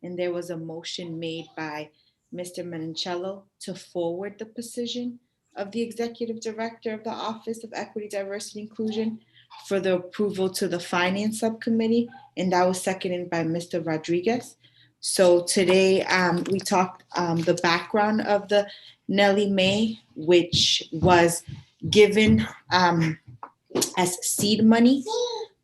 and there was a motion made by Mr. Minicello to forward the position of the Executive Director of the Office of Equity, Diversity, Inclusion for the approval to the Finance Subcommittee, and that was seconded by Mr. Rodriguez. So today we talked the background of the Nelly May, which was given as seed money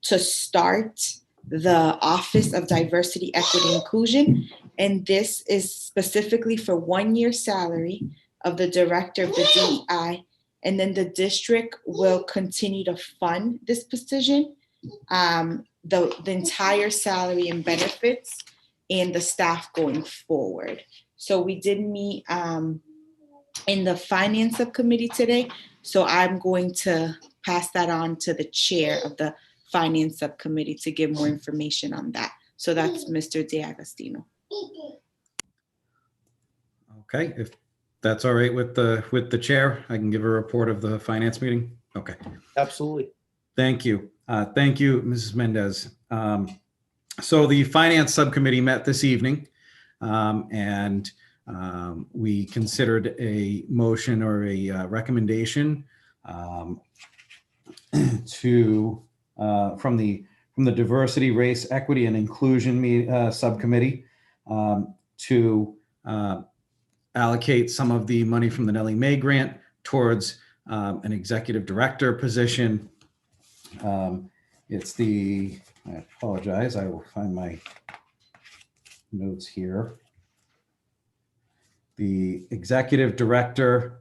to start the Office of Diversity, Equity, Inclusion. And this is specifically for 1 year salary of the director of the DEI. And then the district will continue to fund this position, the entire salary and benefits and the staff going forward. So we did meet in the Finance Subcommittee today. So I'm going to pass that on to the chair of the Finance Subcommittee to give more information on that. So that's Mr. D'Agostino. Okay, if that's all right with the chair, I can give a report of the finance meeting. Okay, Absolutely. thank you. Thank you, Mrs. Mendez. So the Finance Subcommittee met this evening and we considered a motion or a recommendation from the Diversity, Race, Equity, and Inclusion Subcommittee to allocate some of the money from the Nelly May grant towards an executive director position. It's the, I apologize, I will find my notes here. The executive director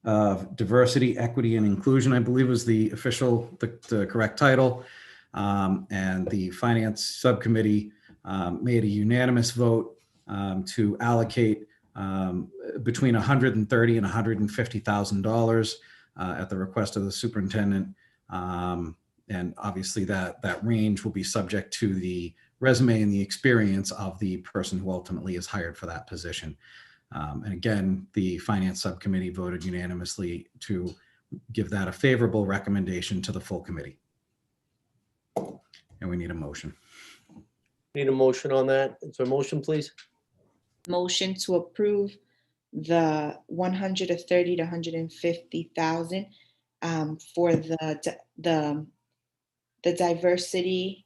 of Diversity, Equity, and Inclusion, I believe was the official, the correct title. And the Finance Subcommittee made a unanimous vote to allocate between $130,000 and $150,000 at the request of the superintendent. And obviously that range will be subject to the resume and the experience of the person who ultimately is hired for that position. And again, the Finance Subcommittee voted unanimously to give that a favorable recommendation to the full committee. And we need a motion. Need a motion on that. Is there a motion, please? Motion to approve the 130 to 150,000 for the diversity,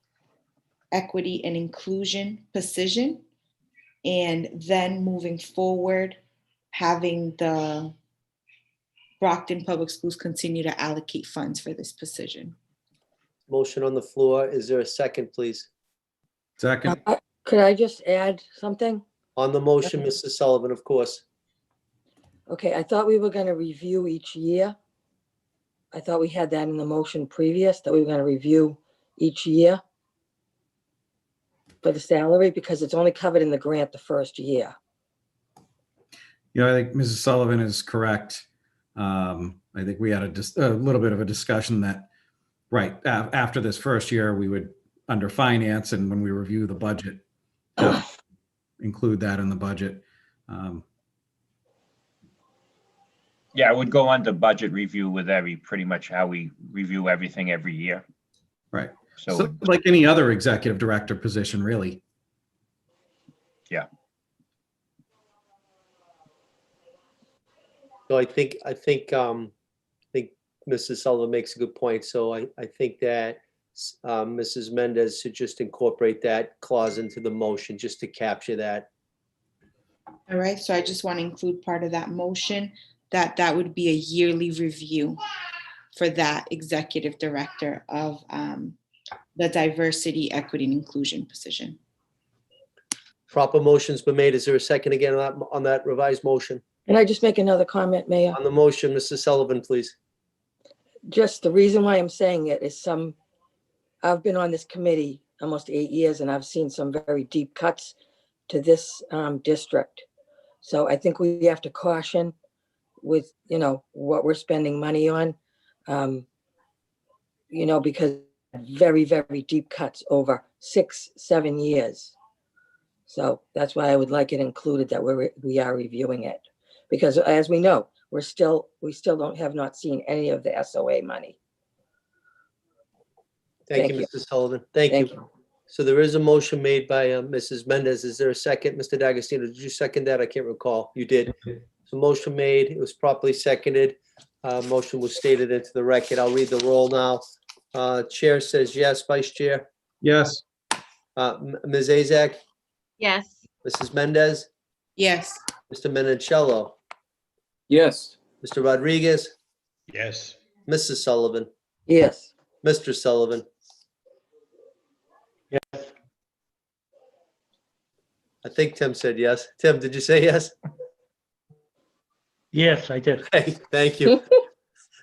equity, and inclusion position, and then moving forward, having the Brockton Public Schools continue to allocate funds for this position. Motion on the floor. Is there a second, please? Second. Could I just add something? On the motion, Mrs. Sullivan, of course. Okay, I thought we were going to review each year. I thought we had that in the motion previous, that we were going to review each year for the salary, because it's only covered in the grant the first year. I think Mrs. Sullivan is correct. I think we had a little bit of a discussion that, right, after this first year, we would, under finance, and when we review the budget, include that in the budget. Yeah, I would go on to budget review with pretty much how we review everything every year. Right. So So like any other executive director position, really. So I think Mrs. Sullivan makes a good point. So I think that Mrs. Mendez should just incorporate that clause into the motion just to capture that. All right, so I just want to include part of that motion, that would be a yearly review for that executive director of the diversity, equity, and inclusion position. Proper motion's been made. Is there a second again on that revised motion? Can I just make another comment, Mayor? On the motion, Mrs. Sullivan, please. Just the reason why I'm saying it is I've been on this committee almost 8 years and I've seen some very deep cuts to this district. So I think we have to caution with, what we're spending money on, because very, very deep cuts over 6-7 years. So that's why I would like it included that we are reviewing it. Because as we know, we still have not seen any of the SOA money. Thank you, Mrs. Sullivan. Thank you. So there is a motion made by Mrs. Mendez. Is there a second? Mr. D'Agostino, did you second that? I can't recall. You did. So motion made. It was properly seconded. Motion was stated into the record. I'll read the roll now. Chair says yes. Vice Chair? Yes. Ms. Azak? Yes. Mrs. Mendez? Yes. Mr. Menoncello? Yes. Mr. Rodriguez? Yes. Mrs. Sullivan? Yes. Mr. Sullivan? Yes. I think Tim said yes. Tim, did you say yes? Yes, I did. Okay, thank you.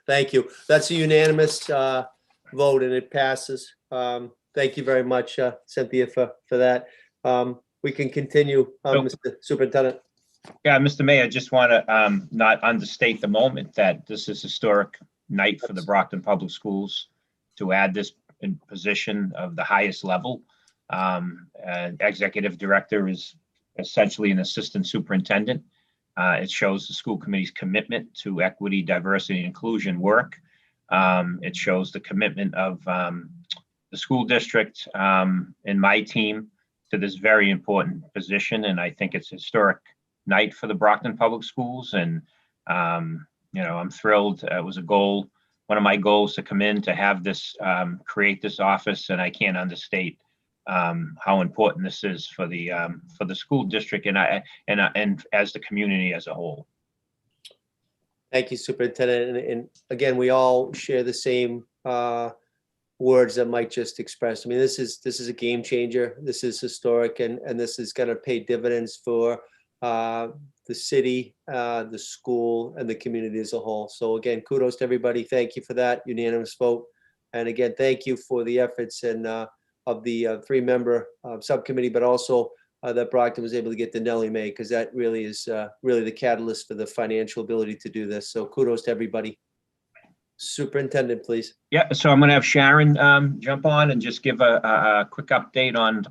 Thank you. That's a unanimous vote and it passes. Thank you very much, Cynthia, for that. We can continue, Mr. Superintendent. Yeah, Mr. Mayor, I just want to not understate the moment that this is historic night for the Brockton Public Schools to add this in position of the highest level. Executive director is essentially an assistant superintendent. It shows the school committee's commitment to equity, diversity, and inclusion work. It shows the commitment of the school district and my team to this very important position. And I think it's a historic night for the Brockton Public Schools. And, I'm thrilled. It was one of my goals to come in to have this, create this office. And I can't understate how important this is for the school district and as the community as a whole. Thank you, Superintendent. And again, we all share the same words that Mike just expressed. I mean, this is a game changer. This is historic, and this is going to pay dividends for the city, the school, and the community as a whole. So again, kudos to everybody. Thank you for that unanimous vote. And again, thank you for the efforts and of the 3-member subcommittee, but also that Brockton was able to get the Nelly made, because that really is really the catalyst for the financial ability to do this. So kudos to everybody. Superintendent, please. Yeah, so I'm going to have Sharon jump on and just give a quick update on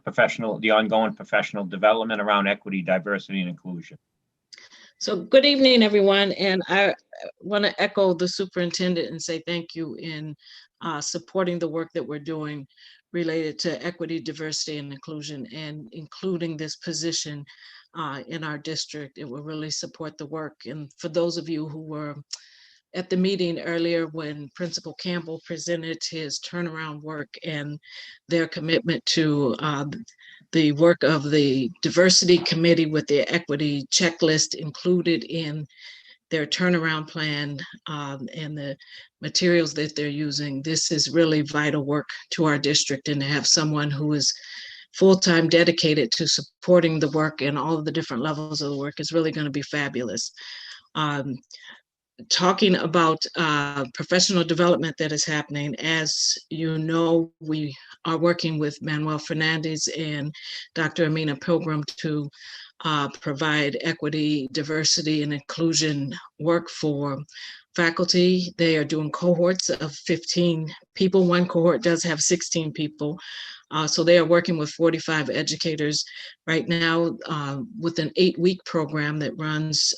the ongoing professional development around equity, diversity, and inclusion. So good evening, everyone. And I want to echo the superintendent and say thank you in supporting the work that we're doing related to equity, diversity, and inclusion, and including this position in our district. It will really support the work. And for those of you who were at the meeting earlier when Principal Campbell presented his turnaround work and their commitment to the work of the diversity committee with the equity checklist included in their turnaround plan and the materials that they're using. This is really vital work to our district, and to have someone who is full-time dedicated to supporting the work and all of the different levels of the work is really going to be fabulous. Talking about professional development that is happening, as you know, we are working with Manuel Fernandez and Dr. Amina Pilgrim to provide equity, diversity, and inclusion work for faculty. They are doing cohorts of 15 people. One cohort does have 16 people. So they are working with 45 educators right now with an 8-week program that runs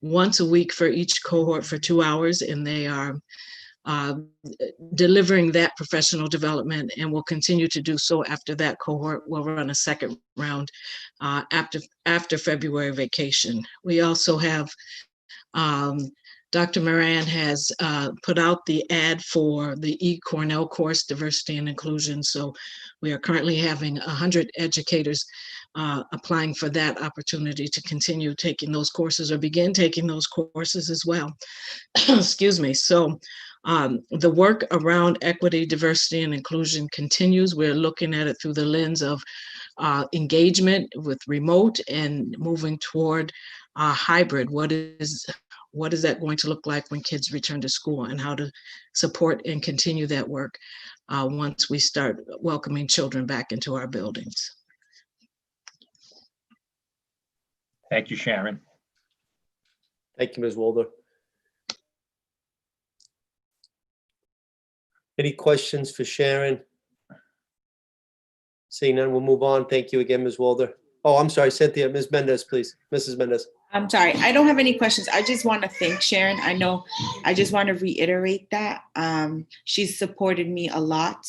once a week for each cohort for 2 hours, and they are delivering that professional development, and will continue to do so after that cohort will run a second round after February vacation. We also have Dr. Moran has put out the ad for the Cornell course, Diversity and Inclusion. So we are currently having 100 educators applying for that opportunity to continue taking those courses or begin taking those courses as well. Excuse me. So the work around equity, diversity, and inclusion continues. We're looking at it through the lens of engagement with remote and moving toward hybrid. What is that going to look like when kids return to school, and how to support and continue that work once we start welcoming children back into our buildings. Thank you, Sharon. Thank you, Ms. Walder. Any questions for Sharon? Seeing none, we'll move on. Thank you again, Ms. Walder. Oh, I'm sorry, Cynthia. Ms. Mendez, please. Mrs. Mendez. I'm sorry, I don't have any questions. I just want to thank Sharon. I just want to reiterate that she's supported me a lot,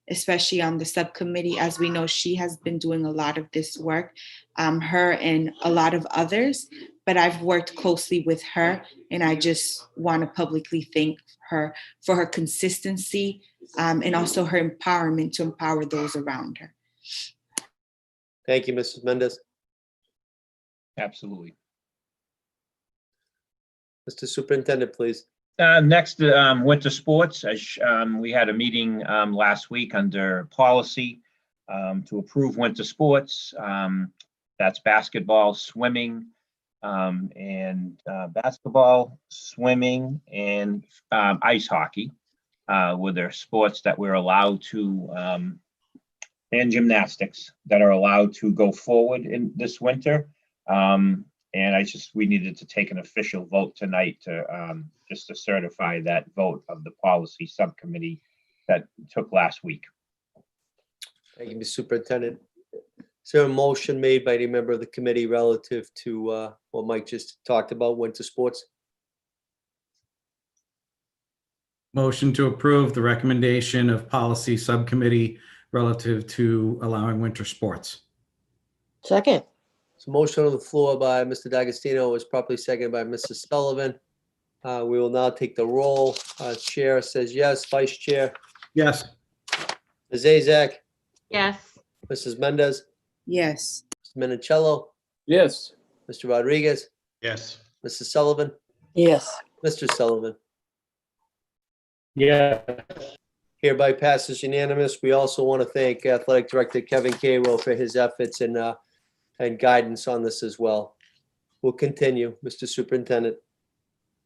especially on the subcommittee. As we know, she has been doing a lot of this work, her and a lot of others, but I've worked closely with her, and I just want to publicly thank her for her consistency and also her empowerment to empower those around her. Thank you, Mrs. Mendez. Absolutely. Mr. Superintendent, please. Next, winter sports. We had a meeting last week under policy to approve winter sports. That's basketball, swimming, and basketball, swimming, and ice hockey were their sports that we're allowed to, and gymnastics that are allowed to go forward in this winter. And we needed to take an official vote tonight to just to certify that vote of the policy subcommittee that took last week. Thank you, Mr. Superintendent. Is there a motion made by any member of the committee relative to what Mike just talked about, winter sports? Motion to approve the recommendation of policy subcommittee relative to allowing winter sports. Second. So motion on the floor by Mr. D'Agostino was properly seconded by Mrs. Sullivan. We will now take the roll. Chair says yes. Vice Chair. Yes. Ms. Azak. Yes. Mrs. Mendez. Yes. Mr. Minicello. Yes. Mr. Rodriguez. Yes. Mrs. Sullivan. Yes. Mr. Sullivan. Yeah. Hereby passes unanimous. We also want to thank Athletic Director Kevin Cairo for his efforts and guidance on this as well. We'll continue, Mr. Superintendent.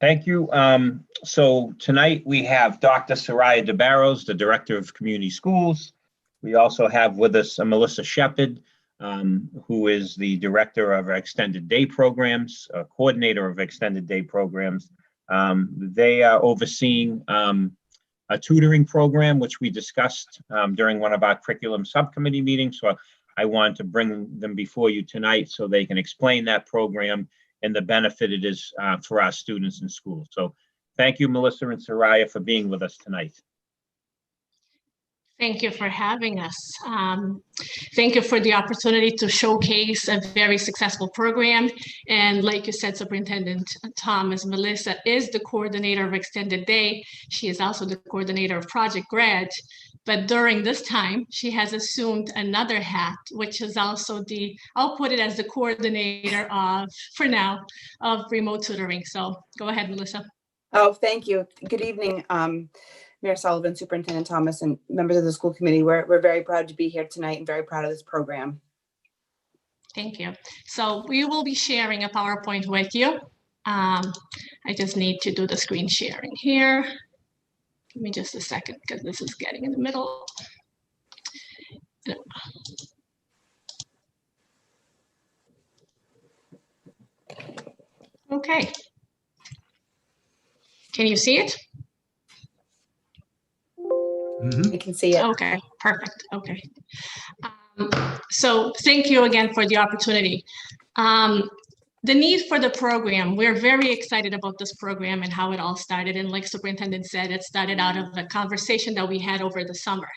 Thank you. So tonight we have Dr. Soraya DeBarros, the Director of Community Schools. We also have with us Melissa Shepard, who is the Director of Extended Day Programs, Coordinator of Extended Day Programs. They are overseeing a tutoring program, which we discussed during one of our curriculum subcommittee meetings. So I wanted to bring them before you tonight so they can explain that program and the benefit it is for our students in school. So thank you, Melissa and Soraya, for being with us tonight. Thank you for having us. Thank you for the opportunity to showcase a very successful program. And like you said, Superintendent Thomas, Melissa is the coordinator of Extended Day. She is also the coordinator of Project Grad. But during this time, she has assumed another hat, which is also I'll put it as the coordinator of, for now, of remote tutoring. So go ahead, Melissa. Oh, thank you. Good evening, Mayor Sullivan, Superintendent Thomas, and members of the school committee. We're very proud to be here tonight and very proud of this program. Thank you. So we will be sharing a PowerPoint with you. I just need to do the screen sharing here. Give me just a second because this is getting in the middle. Okay. Can you see it? You can see it. Okay, perfect. Okay. So thank you again for the opportunity. The need for the program, we're very excited about this program and how it all started. And like Superintendent said, it started out of a conversation that we had over the summer.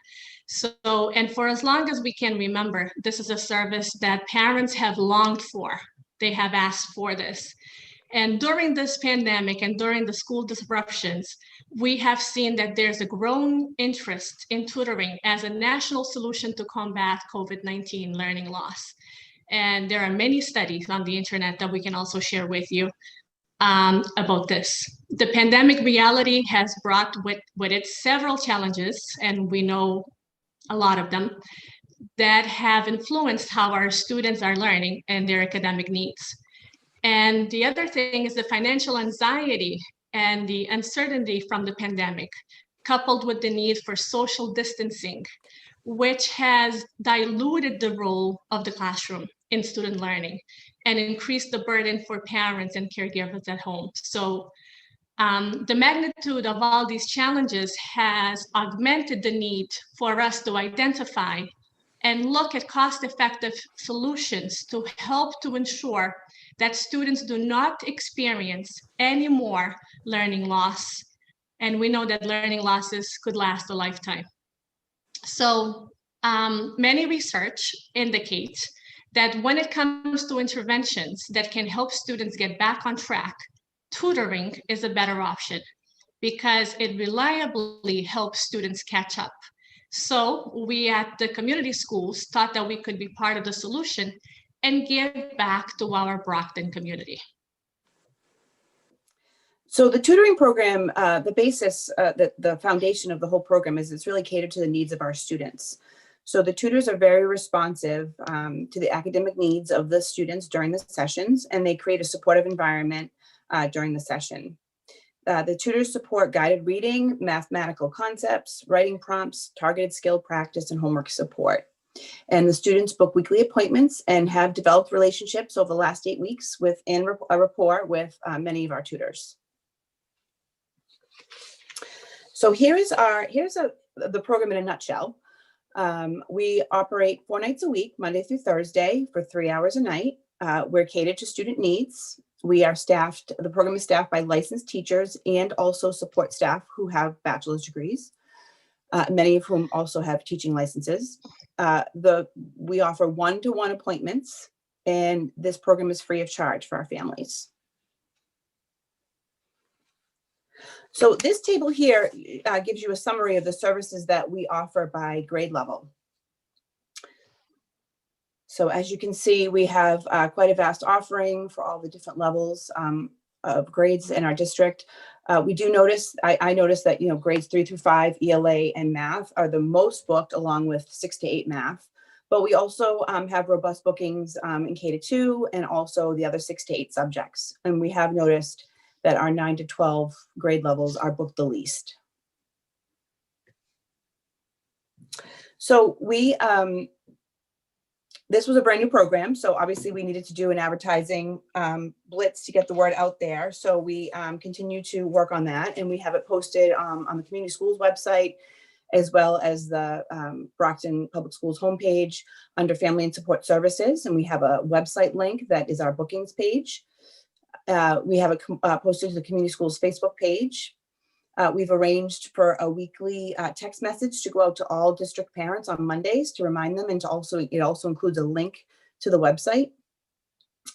So, and for as long as we can remember, this is a service that parents have longed for. They have asked for this. And during this pandemic and during the school disruptions, we have seen that there's a growing interest in tutoring as a national solution to combat COVID-19 learning loss. And there are many studies on the internet that we can also share with you about this. The pandemic reality has brought with it several challenges, and we know a lot of them, that have influenced how our students are learning and their academic needs. And the other thing is the financial anxiety and the uncertainty from the pandemic, coupled with the need for social distancing, which has diluted the role of the classroom in student learning and increased the burden for parents and caregivers at home. So the magnitude of all these challenges has augmented the need for us to identify and look at cost-effective solutions to help to ensure that students do not experience any more learning loss. And we know that learning losses could last a lifetime. So many research indicates that when it comes to interventions that can help students get back on track, tutoring is a better option because it reliably helps students catch up. So we at the community schools thought that we could be part of the solution and give back to our Brockton community. So the tutoring program, the basis, the foundation of the whole program is it's really catered to the needs of our students. So the tutors are very responsive to the academic needs of the students during the sessions, and they create a supportive environment during the session. The tutors support guided reading, mathematical concepts, writing prompts, targeted skill practice, and homework support. And the students book weekly appointments and have developed relationships over the last 8 weeks with a rapport with many of our tutors. So here's the program in a nutshell. We operate 4 nights a week, Monday through Thursday, for 3 hours a night. We're catered to student needs. We are staffed, the program is staffed by licensed teachers and also support staff who have bachelor's degrees, many of whom also have teaching licenses. We offer one-to-one appointments, and this program is free of charge for our families. So this table here gives you a summary of the services that we offer by grade level. So as you can see, we have quite a vast offering for all the different levels of grades in our district. We do notice, I noticed that, grades 3 through 5, ELA and math are the most booked, along with 6 to 8 math. But we also have robust bookings in K-2 and also the other 6 to 8 subjects. And we have noticed that our 9 to 12 grade levels are booked the least. So this was a brand new program. So obviously we needed to do an advertising blitz to get the word out there. So we continue to work on that, and we have it posted on the community schools website, as well as the Brockton Public Schools homepage under Family and Support Services. And we have a website link that is our bookings page. We have it posted to the community schools Facebook page. We've arranged for a weekly text message to go out to all district parents on Mondays to remind them, and it also includes a link to the website.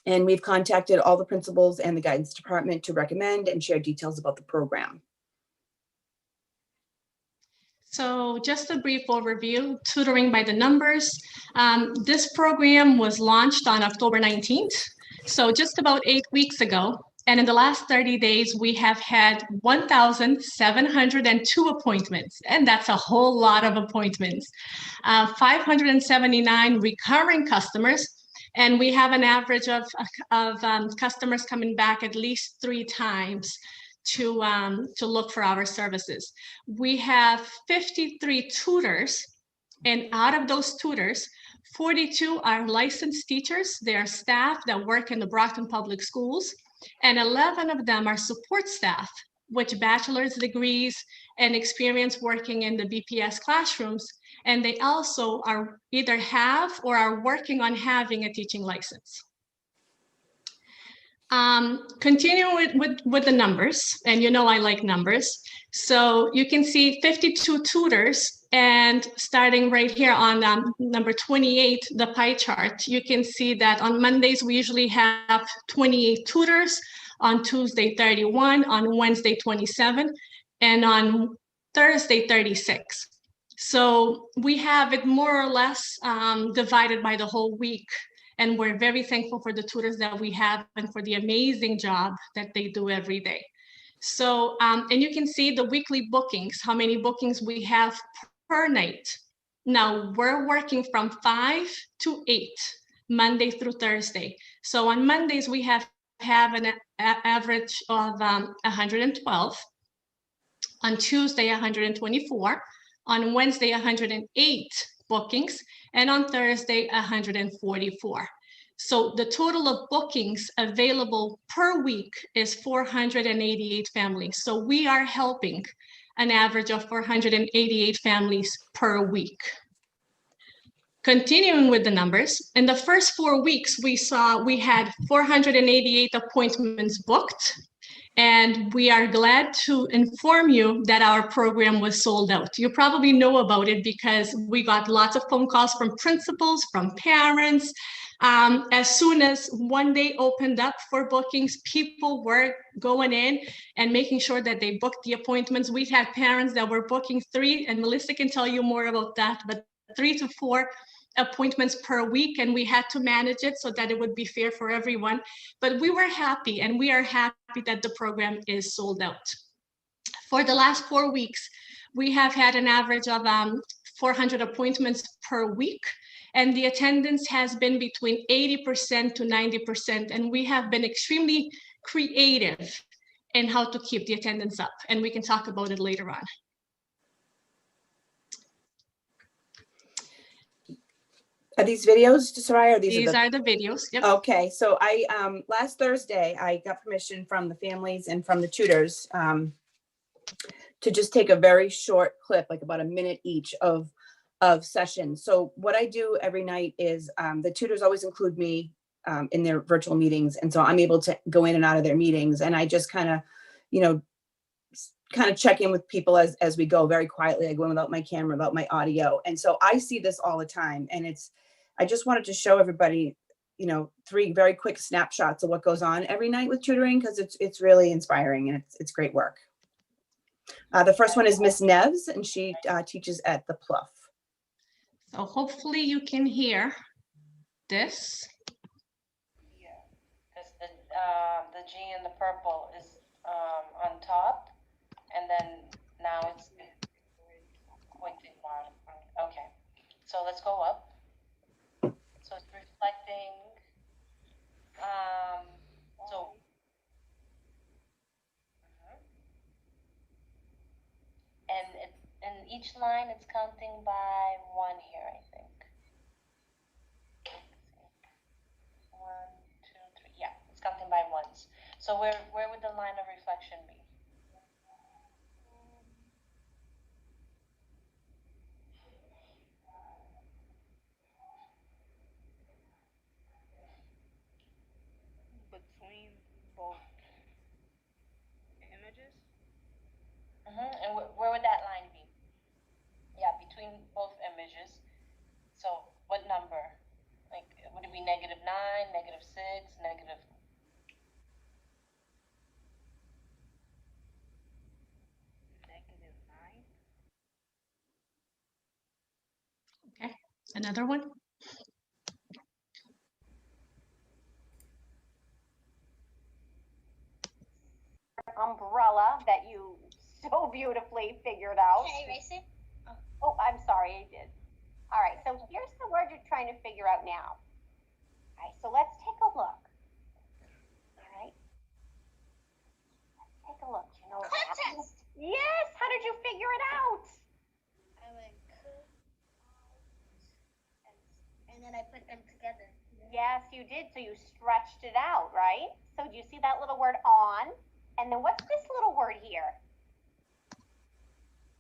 And we've contacted all the principals and the guidance department to recommend and share details about the program. So just a brief overview, tutoring by the numbers. This program was launched on October 19th. So just about 8 weeks ago. And in the last 30 days, we have had 1,702 appointments. And that's a whole lot of appointments. 579 recurring customers. And we have an average of customers coming back at least 3 times to look for our services. We have 53 tutors, and out of those tutors, 42 are licensed teachers. They are staff that work in the Brockton Public Schools, and 11 of them are support staff with bachelor's degrees and experience working in the BPS classrooms. And they also are either have or are working on having a teaching license. Continue with the numbers, and you know I like numbers. So you can see 52 tutors, and starting right here on number 28, the pie chart, you can see that on Mondays we usually have 28 tutors, on Tuesday 31, on Wednesday 27, and on Thursday 36. So we have it more or less divided by the whole week. And we're very thankful for the tutors that we have and for the amazing job that they do every day. So, and you can see the weekly bookings, how many bookings we have per night. Now, we're working from 5 to 8, Monday through Thursday. So on Mondays, we have an average of 112. On Tuesday, 124. On Wednesday, 108 bookings, and on Thursday, 144. So the total of bookings available per week is 488 families. So we are helping an average of 488 families per week. Continuing with the numbers, in the first 4 weeks, we had 488 appointments booked. And we are glad to inform you that our program was sold out. You probably know about it because we got lots of phone calls from principals, from parents. As soon as one day opened up for bookings, people were going in and making sure that they booked the appointments. We had parents that were booking 3, and Melissa can tell you more about that, but 3 to 4 appointments per week, and we had to manage it so that it would be fair for everyone. But we were happy, and we are happy that the program is sold out. For the last 4 weeks, we have had an average of 400 appointments per week, and the attendance has been between 80% to 90%, and we have been extremely creative in how to keep the attendance up, and we can talk about it later on. Are these videos, Soraya? Or These are the videos. Yep. Okay, so I last Thursday I got permission from the families and from the tutors to just take a very short clip, like about a minute each of sessions. So what I do every night is the tutors always include me in their virtual meetings, and so I'm able to go in and out of their meetings, and I just kind of check in with people as we go very quietly. I go in without my camera, without my audio, and so I see this all the time, and I just wanted to show everybody, 3 very quick snapshots of what goes on every night with tutoring, because it's really inspiring and it's great work. The first one is Miss Neves, and she teaches at the Pluff. So hopefully you can hear this. Yeah, because the G in the purple is on top, and then now it's pointing bottom. Okay, so let's go up. So it's reflecting. And each line it's counting by 1 here, I think. 1, 2, 3. Yeah, it's counting by 1s. So where would the line of reflection be? Between both images? And where would that line be? Yeah, between both images. So what number? Like, would it be -9, -6, negative? -9. Okay, another one. Umbrella that you so beautifully figured out. Can I erase it? Oh, I'm sorry, I did. All right, so here's the word you're trying to figure out now. All right, so let's take a look. All right, let's take a look. You know what happens? Yes, how did you figure it out? I went and then I put them together. Yes, you did. So you stretched it out, right? So do you see that little word on? And then what's this little word here?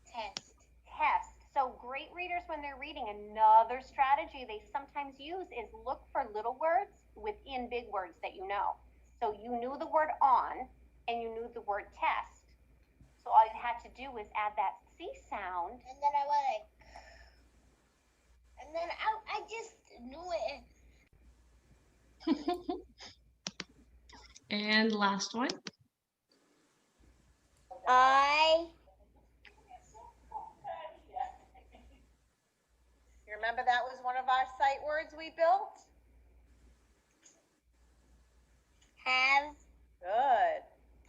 Test. Test. So great readers, when they're reading, another strategy they sometimes use is look for little words within big words that you know. So you knew the word on and you knew the word test. So all you had to do was add that C sound. And then I went like, and then I just knew it. And last one. You remember that was one of our sight words we built? Have Good.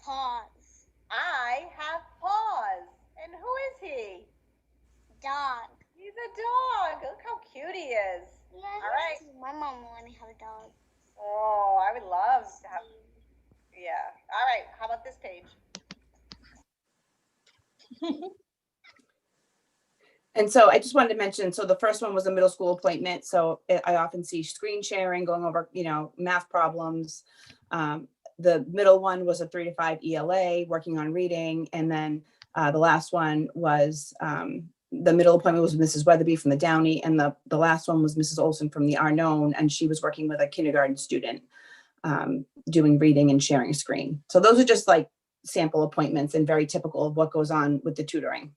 pause. I have pause. And who is he? Dog. He's a dog. Look how cute he is. Yeah, all right. My mom wanted to have a dog. Oh, I would love to have. Yeah. All right. How about this page? And so I just wanted to mention, so the first one was a middle school appointment. So I often see screen sharing, going over, math problems. The middle one was a 3 to 5 ELA, working on reading. And then the last one was, the middle appointment was Mrs. Weatherby from the Downey. And the last one was Mrs. Olson from the Arnone. And she was working with a kindergarten student, doing reading and sharing a screen. So those are just like sample appointments and very typical of what goes on with the tutoring.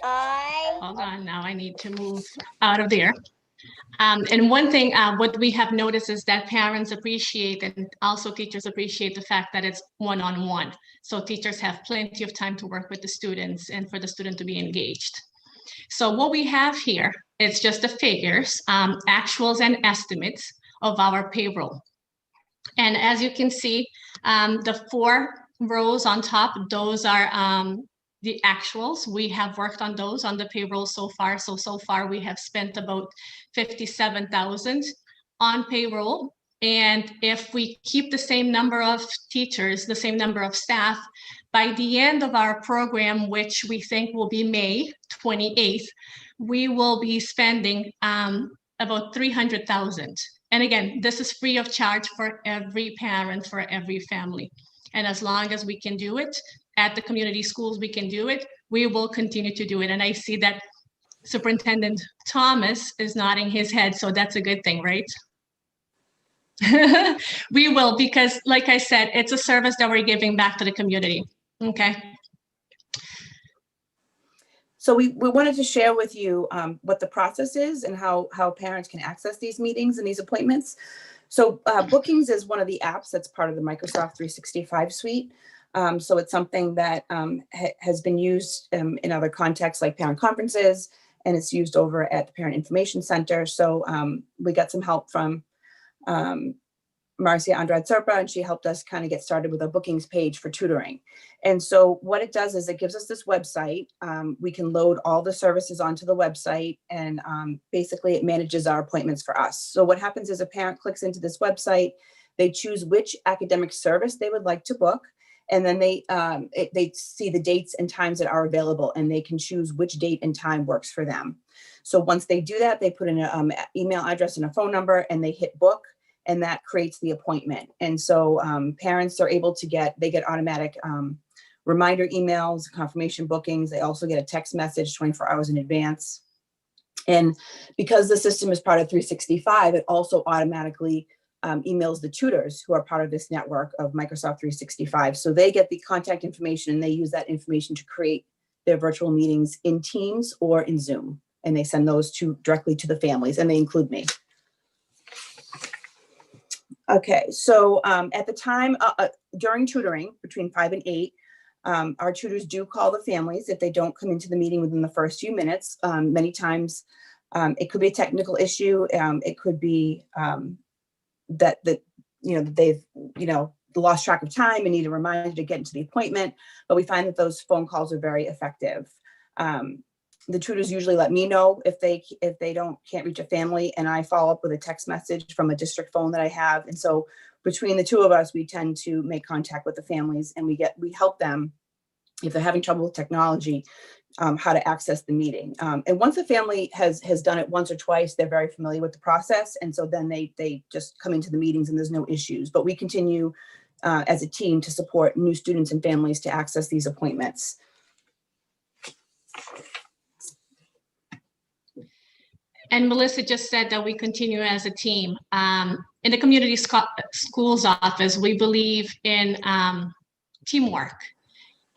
Hold on, now I need to move out of there. And one thing, what we have noticed is that parents appreciate and also teachers appreciate the fact that it's one-on-one. So teachers have plenty of time to work with the students and for the student to be engaged. So what we have here, it's just the figures, actuals and estimates of our payroll. And as you can see, the 4 rows on top, those are the actuals. We have worked on those on the payroll so far. So far we have spent about $57,000 on payroll. And if we keep the same number of teachers, the same number of staff, by the end of our program, which we think will be May 28th, we will be spending about $300,000. And again, this is free of charge for every parent, for every family. And as long as we can do it, at the community schools, we can do it, we will continue to do it. And I see that Superintendent Thomas is nodding his head, so that's a good thing, right? We will, because like I said, it's a service that we're giving back to the community, okay? So we wanted to share with you what the process is and how parents can access these meetings and these appointments. So Bookings is one of the apps that's part of the Microsoft 365 suite. So it's something that has been used in other contexts like parent conferences, and it's used over at the Parent Information Center. So we got some help from Marcia Andrade-Serpa, and she helped us kind of get started with a bookings page for tutoring. And so what it does is it gives us this website. We can load all the services onto the website, and basically it manages our appointments for us. So what happens is a parent clicks into this website, they choose which academic service they would like to book, and then they see the dates and times that are available, and they can choose which date and time works for them. So once they do that, they put in an email address and a phone number, and they hit book, and that creates the appointment. And so parents are able to get automatic reminder emails, confirmation bookings. They also get a text message 24 hours in advance. And because the system is part of 365, it also automatically emails the tutors who are part of this network of Microsoft 365. So they get the contact information, and they use that information to create their virtual meetings in Teams or in Zoom. And they send those directly to the families, and they include me. Okay, so at the time, during tutoring, between 5 and 8, our tutors do call the families if they don't come into the meeting within the first few minutes. Many times, it could be a technical issue. It could be that they've lost track of time and need a reminder to get into the appointment. But we find that those phone calls are very effective. The tutors usually let me know if they can't reach a family, and I follow up with a text message from a district phone that I have. And so between the two of us, we tend to make contact with the families, and we help them if they're having trouble with technology, how to access the meeting. And once a family has done it once or twice, they're very familiar with the process. And so then they just come into the meetings and there's no issues. But we continue as a team to support new students and families to access these appointments. And Melissa just said that we continue as a team. In the community schools office, we believe in teamwork,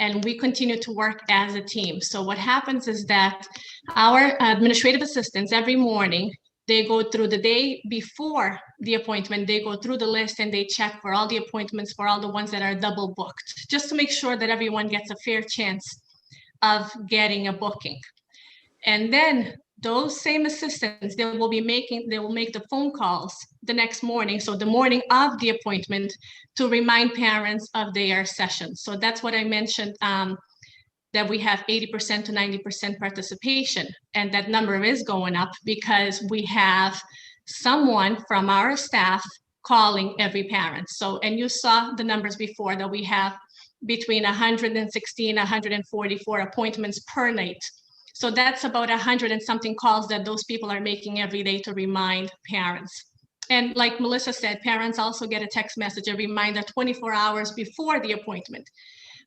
and we continue to work as a team. So what happens is that our administrative assistants every morning, they go through the day before the appointment, they go through the list and they check for all the appointments, for all the ones that are double booked, just to make sure that everyone gets a fair chance of getting a booking. And then those same assistants, they will make the phone calls the next morning, so the morning of the appointment, to remind parents of their session. So that's what I mentioned, that we have 80% to 90% participation, and that number is going up because we have someone from our staff calling every parent. So, and you saw the numbers before, that we have between 160 and 144 appointments per night. So that's about 100 and something calls that those people are making every day to remind parents. And like Melissa said, parents also get a text message, a reminder 24 hours before the appointment.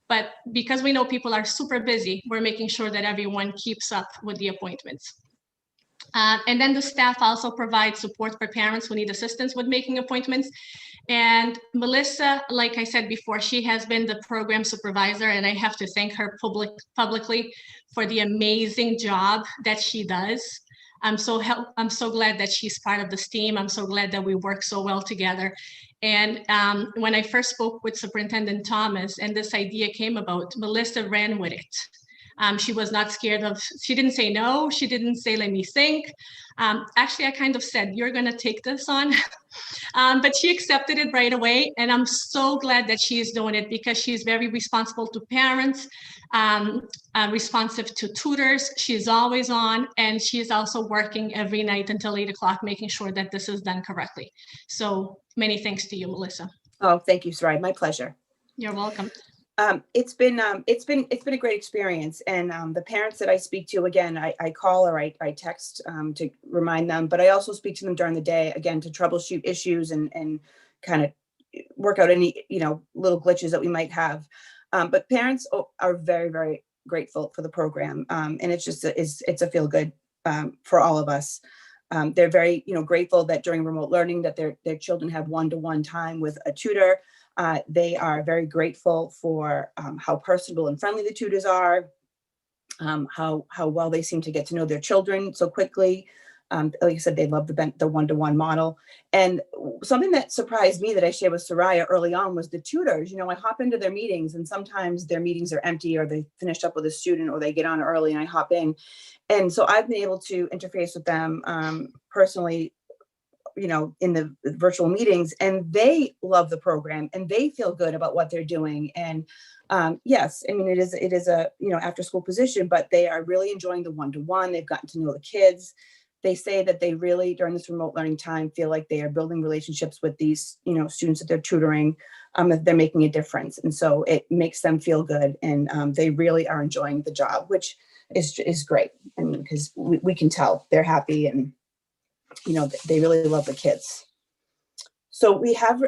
But because we know people are super busy, we're making sure that everyone keeps up with the appointments. And then the staff also provides support for parents who need assistance with making appointments. And Melissa, like I said before, she has been the program supervisor, and I have to thank her publicly for the amazing job that she does. I'm so glad that she's part of this team. I'm so glad that we work so well together. And when I first spoke with Superintendent Thomas and this idea came about, Melissa ran with it. She was not scared of, she didn't say no, she didn't say, let me think. Actually, I kind of said, you're gonna take this on. But she accepted it right away. And I'm so glad that she is doing it, because she's very responsible to parents, responsive to tutors. She's always on, and she is also working every night until 8 o'clock, making sure that this is done correctly. So many thanks to you, Melissa. Oh, thank you, Sarai. My pleasure. You're welcome. It's been a great experience, and the parents that I speak to, again, I call or I text to remind them, but I also speak to them during the day, again, to troubleshoot issues and kind of work out any little glitches that we might have. But parents are very, very grateful for the program, and it's just it's a feel good for all of us. They're very grateful that during remote learning that their children have one-to-one time with a tutor. They are very grateful for how personable and friendly the tutors are, how well they seem to get to know their children so quickly. Like I said, they love the one-to-one model. And something that surprised me that I shared with Soraya early on was the tutors. I hop into their meetings, and sometimes their meetings are empty, or they finished up with a student, or they get on early and I hop in. And so I've been able to interface with them personally, in the virtual meetings, and they love the program and they feel good about what they're doing. And yes, I mean, it is a, after school position, but they are really enjoying the one-to-one. They've gotten to know the kids. They say that they really, during this remote learning time, feel like they are building relationships with these, students that they're tutoring, that they're making a difference. And so it makes them feel good, and they really are enjoying the job, which is great. I mean, because we can tell they're happy, and they really love the kids. So we have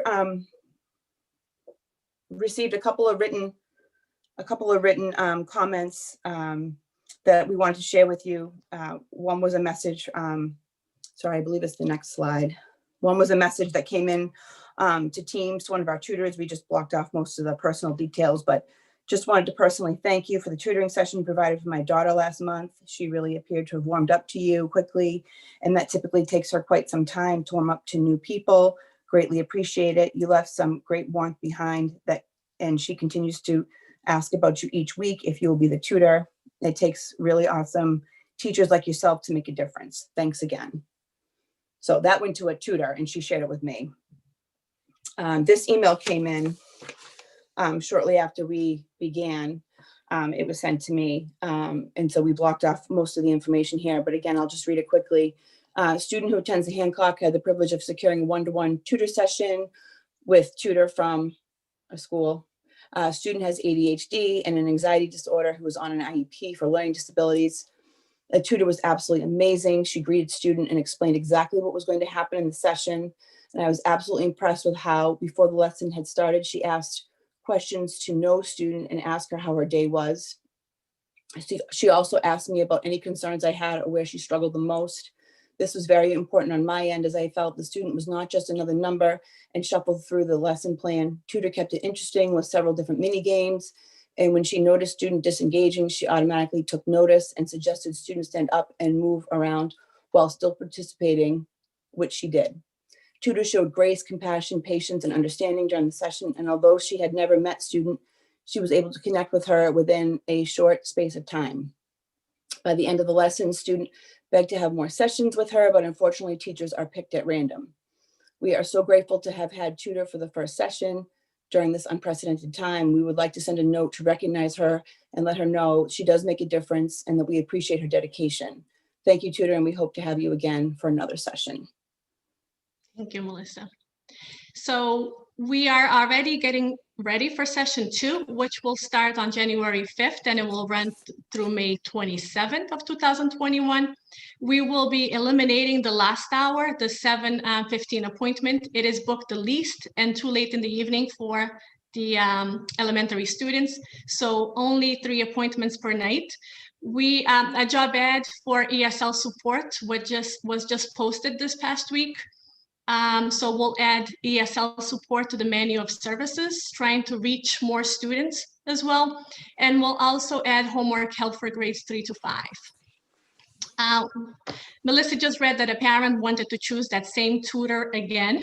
received a couple of written comments that we wanted to share with you. One was a message, sorry, I believe it's the next slide. One was a message that came in to Teams, to one of our tutors. We just blocked off most of the personal details, but just wanted to personally thank you for the tutoring session you provided for my daughter last month. She really appeared to have warmed up to you quickly, and that typically takes her quite some time to warm up to new people. Greatly appreciate it. You left some great warmth behind that, and she continues to ask about you each week if you will be the tutor. It takes really awesome teachers like yourself to make a difference. Thanks again. So that went to a tutor, and she shared it with me. This email came in shortly after we began. It was sent to me, and so we blocked off most of the information here, but again, I'll just read it quickly. Student who attends the Hancock had the privilege of securing a one-to-one tutor session with tutor from a school. Student has ADHD and an anxiety disorder who was on an IEP for learning disabilities. The tutor was absolutely amazing. She greeted student and explained exactly what was going to happen in the session. And I was absolutely impressed with how, before the lesson had started, she asked questions to know student and asked her how her day was. She also asked me about any concerns I had or where she struggled the most. This was very important on my end, as I felt the student was not just another number and shuffled through the lesson plan. Tutor kept it interesting with several different mini games. And when she noticed student disengaging, she automatically took notice and suggested students stand up and move around while still participating, which she did. Tutor showed grace, compassion, patience, and understanding during the session. And although she had never met student, she was able to connect with her within a short space of time. By the end of the lesson, student begged to have more sessions with her, but unfortunately teachers are picked at random. We are so grateful to have had Tutor for the first session during this unprecedented time. We would like to send a note to recognize her and let her know she does make a difference and that we appreciate her dedication. Thank you, Tutor, and we hope to have you again for another session. Thank you, Melissa. So we are already getting ready for session 2, which will start on January 5th and it will run through May 27th of 2021. We will be eliminating the last hour, the 7:15 appointment. It is booked the least and too late in the evening for the elementary students. So only 3 appointments per night. We a job ad for ESL support was just posted this past week. So we'll add ESL support to the menu of services, trying to reach more students as well. And we'll also add homework help for grades 3 to 5. Melissa just read that a parent wanted to choose that same tutor again.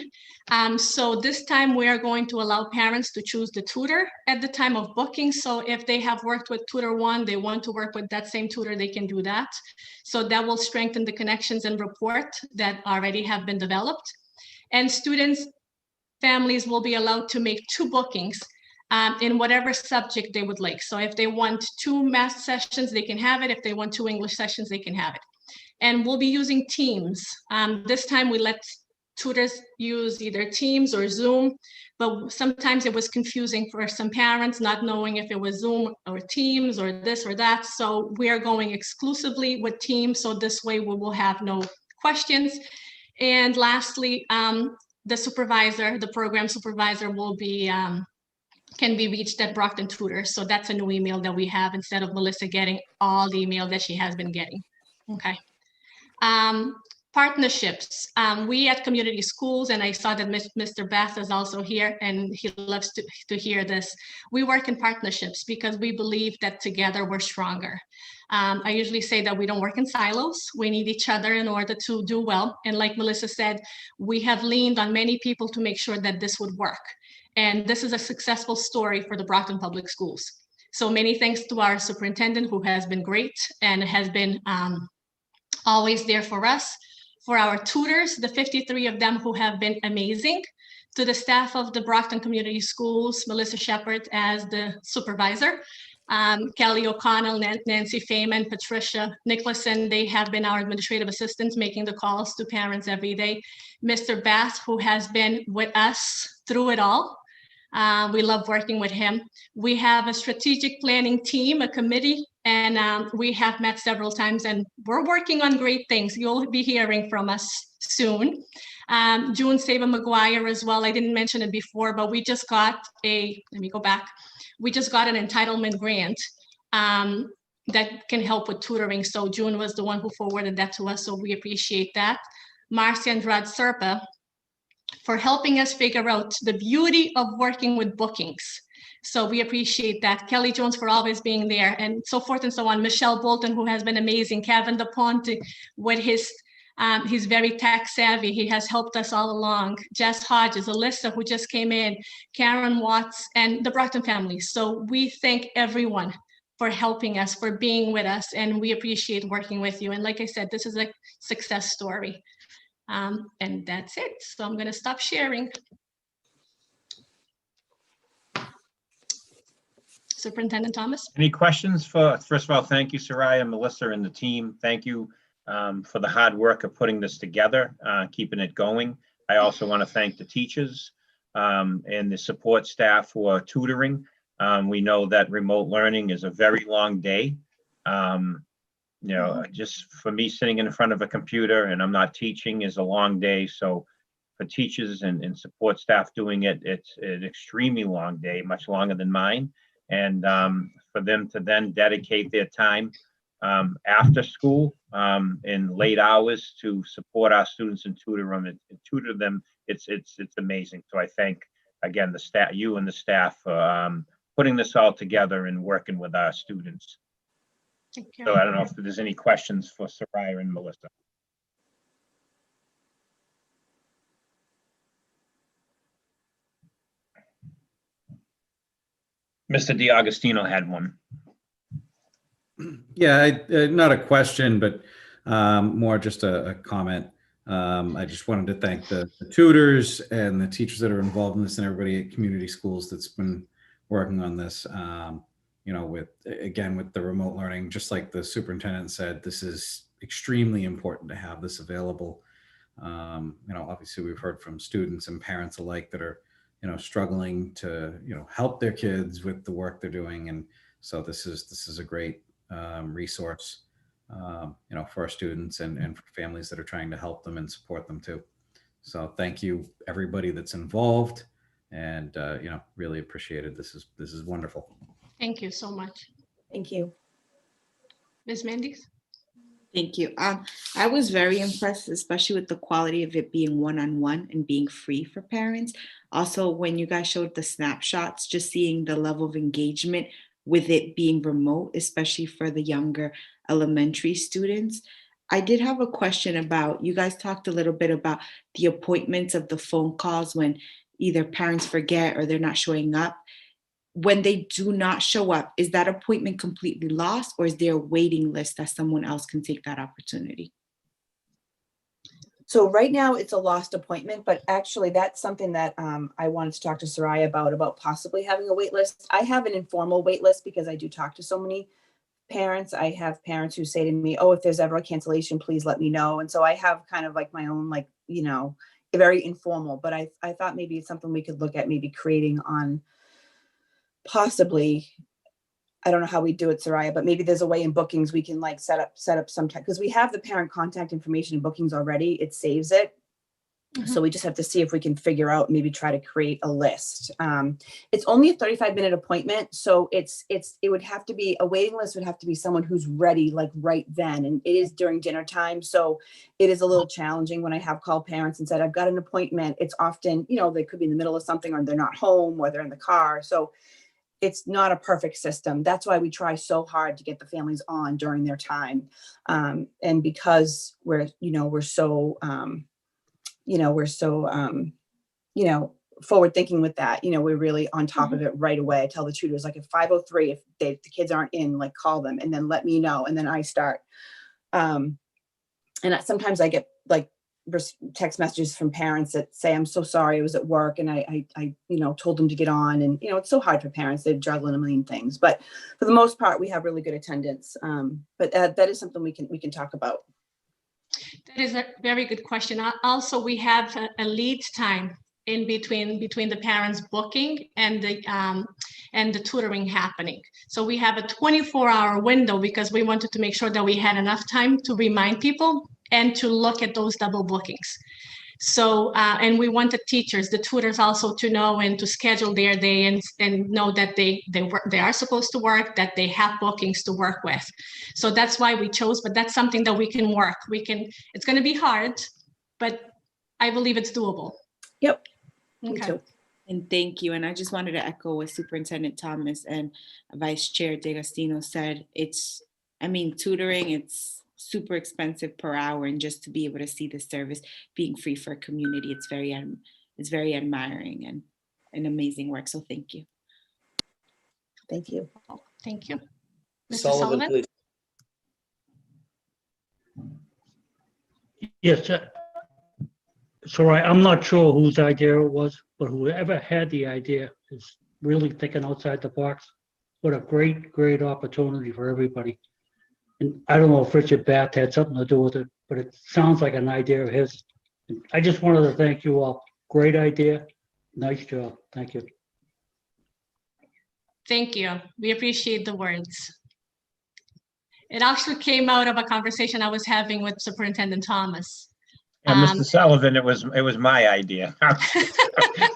So this time we are going to allow parents to choose the tutor at the time of booking. So if they have worked with tutor 1, they want to work with that same tutor, they can do that. So that will strengthen the connections and rapport that already have been developed. And students, families will be allowed to make 2 bookings in whatever subject they would like. So if they want 2 math sessions, they can have it. If they want 2 English sessions, they can have it. And we'll be using Teams. This time we let tutors use either Teams or Zoom, but sometimes it was confusing for some parents not knowing if it was Zoom or Teams or this or that. So we are going exclusively with Teams. So this way we will have no questions. And lastly, the supervisor, the program supervisor will be, can be reached at Brockton Tutor. So that's a new email that we have instead of Melissa getting all the email that she has been getting. Okay. Partnerships. We at community schools, and I saw that Mr. Bass is also here and he loves to hear this. We work in partnerships because we believe that together we're stronger. I usually say that we don't work in silos. We need each other in order to do well. And like Melissa said, we have leaned on many people to make sure that this would work. And this is a successful story for the Brockton Public Schools. So many thanks to our superintendent who has been great and has been always there for us. For our tutors, the 53 of them who have been amazing. To the staff of the Brockton Community Schools, Melissa Shepard as the supervisor, Kelly O'Connell, Nancy Feynman, Patricia Nicholson, they have been our administrative assistants making the calls to parents every day. Mr. Bass, who has been with us through it all. We love working with him. We have a strategic planning team, a committee, and we have met several times and we're working on great things. You'll be hearing from us soon. June Saber-McGuire as well. I didn't mention it before, but we just got let me go back. We just got an entitlement grant that can help with tutoring. So June was the one who forwarded that to us. So we appreciate that. Marcia Andrade Serpa for helping us figure out the beauty of working with bookings. So we appreciate that. Kelly Jones for always being there and so forth and so on. Michelle Bolton, who has been amazing. Kevin DePonte with he's very tech savvy. He has helped us all along. Jess Hodges, Alyssa, who just came in, Karen Watts, and the Brockton family. So we thank everyone for helping us, for being with us, and we appreciate working with you. And like I said, this is a success story. And that's it. So I'm going to stop sharing. Superintendent Thomas. Any questions first of all, thank you, Soraya, Melissa, and the team. Thank you for the hard work of putting this together, keeping it going. I also want to thank the teachers and the support staff for tutoring. We know that remote learning is a very long day. You know, just for me sitting in front of a computer and I'm not teaching is a long day. So for teachers and support staff doing it, it's an extremely long day, much longer than mine. And for them to then dedicate their time after school in late hours to support our students and tutor them. It's amazing. So I thank again the staff, you and the staff, for putting this all together and working with our students. Thank you. So I don't know if there's any questions for Soraya and Melissa. Mr. DiAgostino had one. Yeah, not a question, but more just a comment. I just wanted to thank the tutors and the teachers that are involved in this and everybody at community schools that's been working on this. You know, with the remote learning, just like the superintendent said, this is extremely important to have this available. You know, obviously we've heard from students and parents alike that are, you know, struggling to, you know, help their kids with the work they're doing. And so this is a great resource, you know, for our students and for families that are trying to help them and support them too. So thank you everybody that's involved, and you know, really appreciated. This is wonderful. Thank you so much. Thank you. Ms. Mendes? Thank you. I was very impressed, especially with the quality of it being one-on-one and being free for parents. Also, when you guys showed the snapshots, just seeing the level of engagement with it being remote, especially for the younger elementary students. I did have a question about, you guys talked a little bit about the appointments of the phone calls when either parents forget or they're not showing up. When they do not show up, is that appointment completely lost, or is there a waiting list that someone else can take that opportunity? So right now it's a lost appointment, but actually that's something that I wanted to talk to Soraya about possibly having a wait list. I have an informal wait list because I do talk to so many parents. I have parents who say to me, oh, if there's ever a cancellation, please let me know. And so I have kind of like my own, like, you know, very informal, but I thought maybe it's something we could look at maybe creating on possibly, I don't know how we do it, Soraya, but maybe there's a way in bookings we can like set up some time, because we have the parent contact information in bookings already. It saves it. So we just have to see if we can figure out, maybe try to create a list. It's only a 35-minute appointment. So it would have to be, a waiting list would have to be someone who's ready like right then. And it is during dinner time. So it is a little challenging when I have called parents and said, I've got an appointment. It's often, you know, they could be in the middle of something, or they're not home, or they're in the car. So it's not a perfect system. That's why we try so hard to get the families on during their time. And because we're so, forward thinking with that, you know, we're really on top of it right away. I tell the tutors, like, at 5:03, if the kids aren't in, like, call them and then let me know. And then I start. And sometimes I get like text messages from parents that say, I'm so sorry, I was at work and I told them to get on. And, you know, it's so hard for parents. They're juggling a million things, but for the most part, we have really good attendance. But that is something we can talk about. That is a very good question. Also, we have a lead time in between the parents booking and the tutoring happening. So we have a 24-hour window because we wanted to make sure that we had enough time to remind people and to look at those double bookings. So, and we want the teachers, the tutors also to know and to schedule their day and know that they are supposed to work, that they have bookings to work with. So that's why we chose, but that's something that we can work. It's going to be hard, but I believe it's doable. Yep. Okay. Me too. And thank you. And I just wanted to echo what Superintendent Thomas and Vice Chair DeAgostino said. Tutoring, it's super expensive per hour, and just to be able to see the service being free for a community, it's very admiring and amazing work. So thank you. Thank you. Thank you. Mr. Sullivan, please. Yes, sorry, I'm not sure whose idea it was, but whoever had the idea is really thinking outside the box. What a great opportunity for everybody. And I don't know if Richard Bath had something to do with it, but it sounds like an idea of his. And I just wanted to thank you all. Great idea. Nice job. Thank you. Thank you. We appreciate the words. It actually came out of a conversation I was having with Superintendent Thomas. And Mr. Sullivan, it was my idea.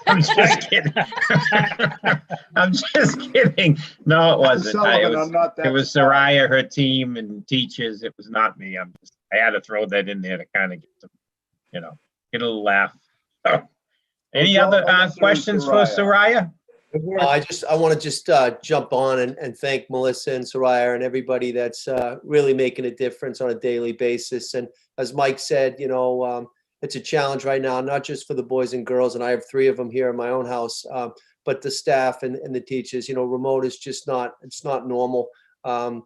I'm just kidding. I'm just kidding. No, it wasn't. Sullivan, I'm not that It was Soraya, her team, and teachers. It was not me. I had to throw that in there to kind of get some, get a little laugh. So, any other questions for Soraya? I want to just jump on and thank Melissa and Soraya and everybody that's really making a difference on a daily basis. And as Mike said, it's a challenge right now, not just for the boys and girls, and I have 3 of them here in my own house, but the staff and the teachers. Remote is just it's not normal.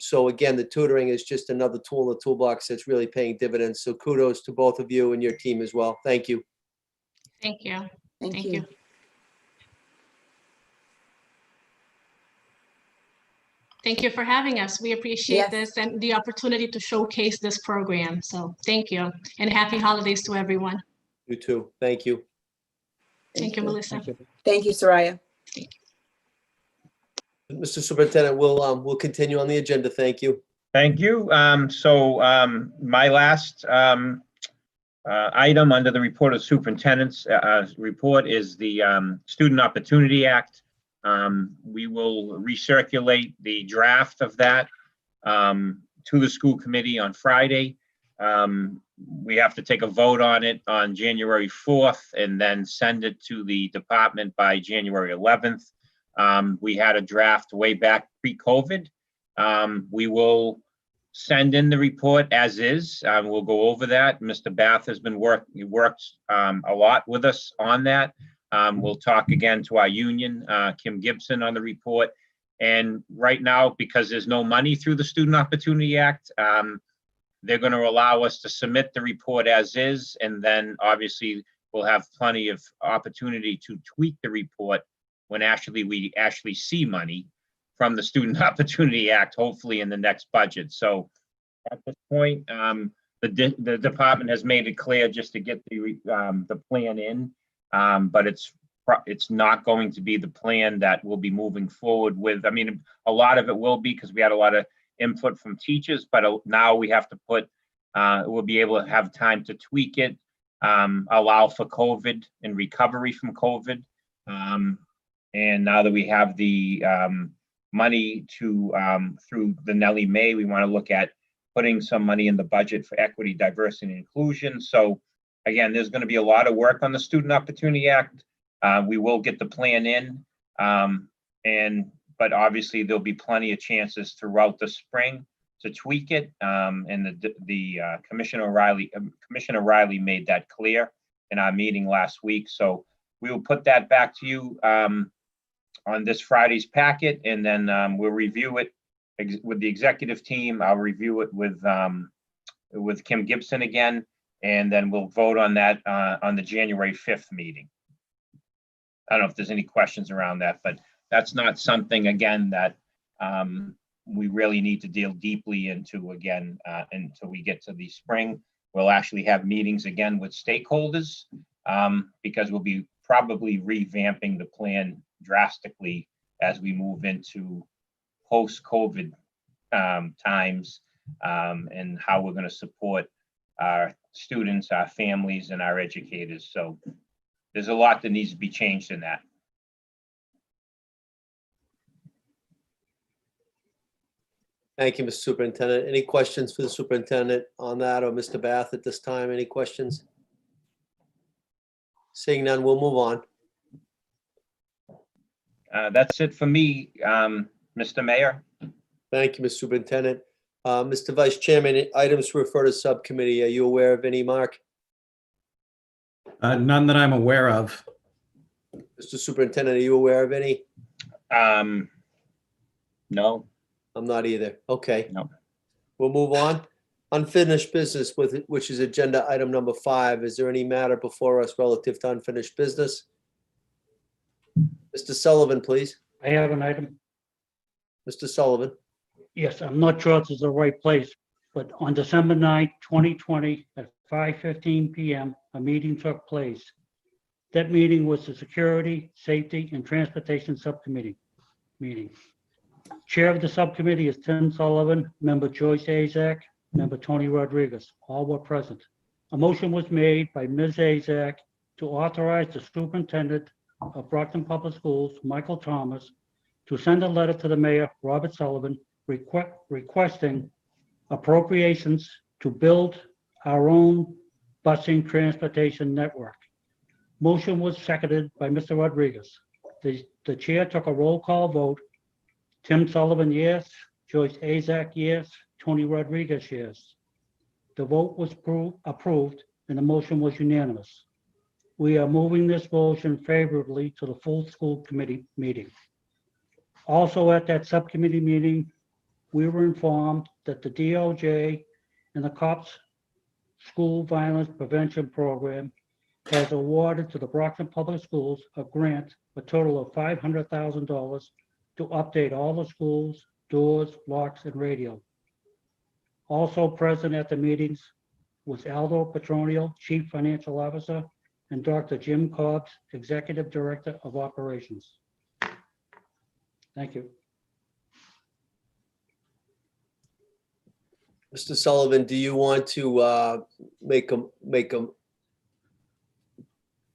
So again, the tutoring is just another tool in the toolbox that's really paying dividends. So kudos to both of you and your team as well. Thank you. Thank you. Thank you. Thank you for having us. We appreciate this and the opportunity to showcase this program. So thank you and happy holidays to everyone. You too. Thank you. Thank you, Melissa. Thank you, Soraya. Mr. Superintendent, we'll continue on the agenda. Thank you. Thank you. My last item under the report of superintendent's report is the Student Opportunity Act. We will recirculate the draft of that to the school committee on Friday. We have to take a vote on it on January 4th and then send it to the department by January 11th. We had a draft way back pre-COVID. We will send in the report as is. We'll go over that. Mr. Bath has been worked a lot with us on that. We'll talk again to our union, Kim Gibson, on the report. And right now, because there's no money through the Student Opportunity Act, they're going to allow us to submit the report as is. And then obviously we'll have plenty of opportunity to tweak the report when we actually see money from the Student Opportunity Act, hopefully in the next budget. So at this point, the department has made it clear just to get the plan in. But it's not going to be the plan that we'll be moving forward with. I mean, a lot of it will be because we had a lot of input from teachers, but now we have to we'll be able to have time to tweak it, allow for COVID and recovery from COVID. And now that we have the money through the Nelly May, we want to look at putting some money in the budget for equity, diversity, and inclusion. So again, there's going to be a lot of work on the Student Opportunity Act. We will get the plan in, but obviously there'll be plenty of chances throughout the spring to tweak it. And the Commissioner Riley made that clear in our meeting last week. So we will put that back to you on this Friday's packet, and then we'll review it with the executive team. I'll review it with Kim Gibson again. And then we'll vote on that on the January 5th meeting. I don't know if there's any questions around that, but that's not something, again, that we really need to deal deeply into again until we get to the spring. We'll actually have meetings again with stakeholders because we'll be probably revamping the plan drastically as we move into post-COVID times and how we're going to support our students, our families, and our educators. So there's a lot that needs to be changed in that. Thank you, Mr. Superintendent. Any questions for the superintendent on that, or Mr. Bath at this time? Any questions? Seeing none, we'll move on. That's it for me, Mr. Mayor. Thank you, Mr. Superintendent. Mr. Vice Chairman, items to refer to subcommittee. Are you aware of any, Mark? None that I'm aware of. Mr. Superintendent, are you aware of any? No. I'm not either. Okay. No. We'll move on. Unfinished business, which is agenda item number 5. Is there any matter before us relative to unfinished business? Mr. Sullivan, please. I have an item. Mr. Sullivan. Yes, I'm not sure if this is the right place, but on December 9th, 2020, at 5:15 p.m., a meeting took place. That meeting was the Security, Safety, and Transportation Subcommittee meeting. Chair of the subcommittee is Tim Sullivan, member Joyce Azak, member Tony Rodriguez. All were present. A motion was made by Ms. Azak to authorize the superintendent of Brockton Public Schools, Michael Thomas, to send a letter to the mayor, Robert Sullivan, requesting appropriations to build our own busing transportation network. Motion was seconded by Mr. Rodriguez. The chair took a roll call vote. Tim Sullivan, yes. Joyce Azak, yes. Tony Rodriguez, yes. The vote was approved and the motion was unanimous. We are moving this motion favorably to the full school committee meeting. Also at that subcommittee meeting, we were informed that the DOJ and the COPS School Violence Prevention Program has awarded to the Brockton Public Schools a grant, a total of $500,000 to update all the schools, doors, locks, and radio. Also present at the meetings was Aldo Petronio, Chief Financial Officer, and Dr. Jim Cobbs, Executive Director of Operations. Thank you. Mr. Sullivan, do you want to make a,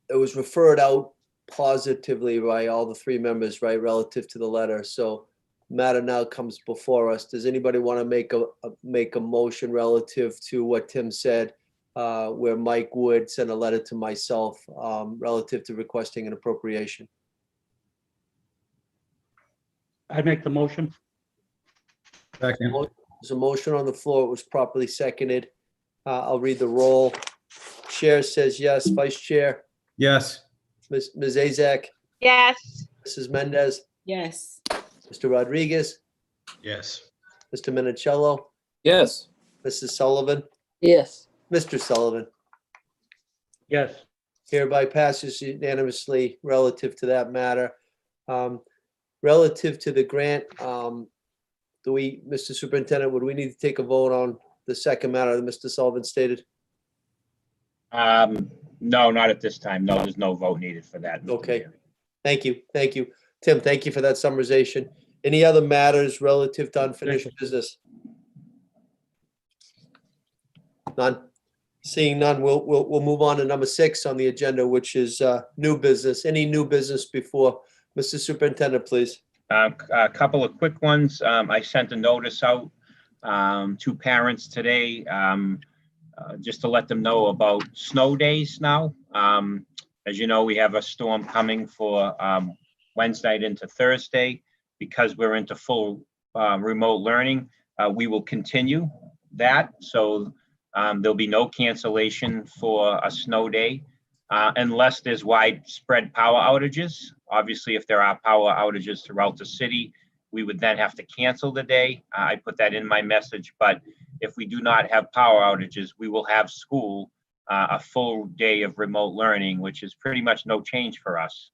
it was referred out positively by all the three members, right, relative to the letter. So matter now comes before us. Does anybody want to make a motion relative to what Tim said, where Mike would send a letter to myself relative to requesting an appropriation? I make the motion. Second. There's a motion on the floor. It was properly seconded. I'll read the roll. Chair says yes. Vice Chair? Yes. Ms. Azak? Yes. Mrs. Mendez? Yes. Mr. Rodriguez? Yes. Mr. Minicello? Yes. Mrs. Sullivan? Yes. Mr. Sullivan? Yes. Hereby passes unanimously relative to that matter. Relative to the grant, Mr. Superintendent, would we need to take a vote on the second matter that Mr. Sullivan stated? No, not at this time. No, there's no vote needed for that. Mr. Okay. Mayor. Thank you. Thank you. Tim, thank you for that summarization. Any other matters relative to unfinished business? None. Seeing none, we'll move on to number 6 on the agenda, which is new business. Any new business before Mr. Superintendent, please? A couple of quick ones. I sent a notice out to parents today just to let them know about snow days now. As you know, we have a storm coming for Wednesday into Thursday. Because we're into full remote learning, we will continue that. So there'll be no cancellation for a snow day unless there's widespread power outages. Obviously, if there are power outages throughout the city, we would then have to cancel the day. I put that in my message, but if we do not have power outages, we will have school a full day of remote learning, which is pretty much no change for us.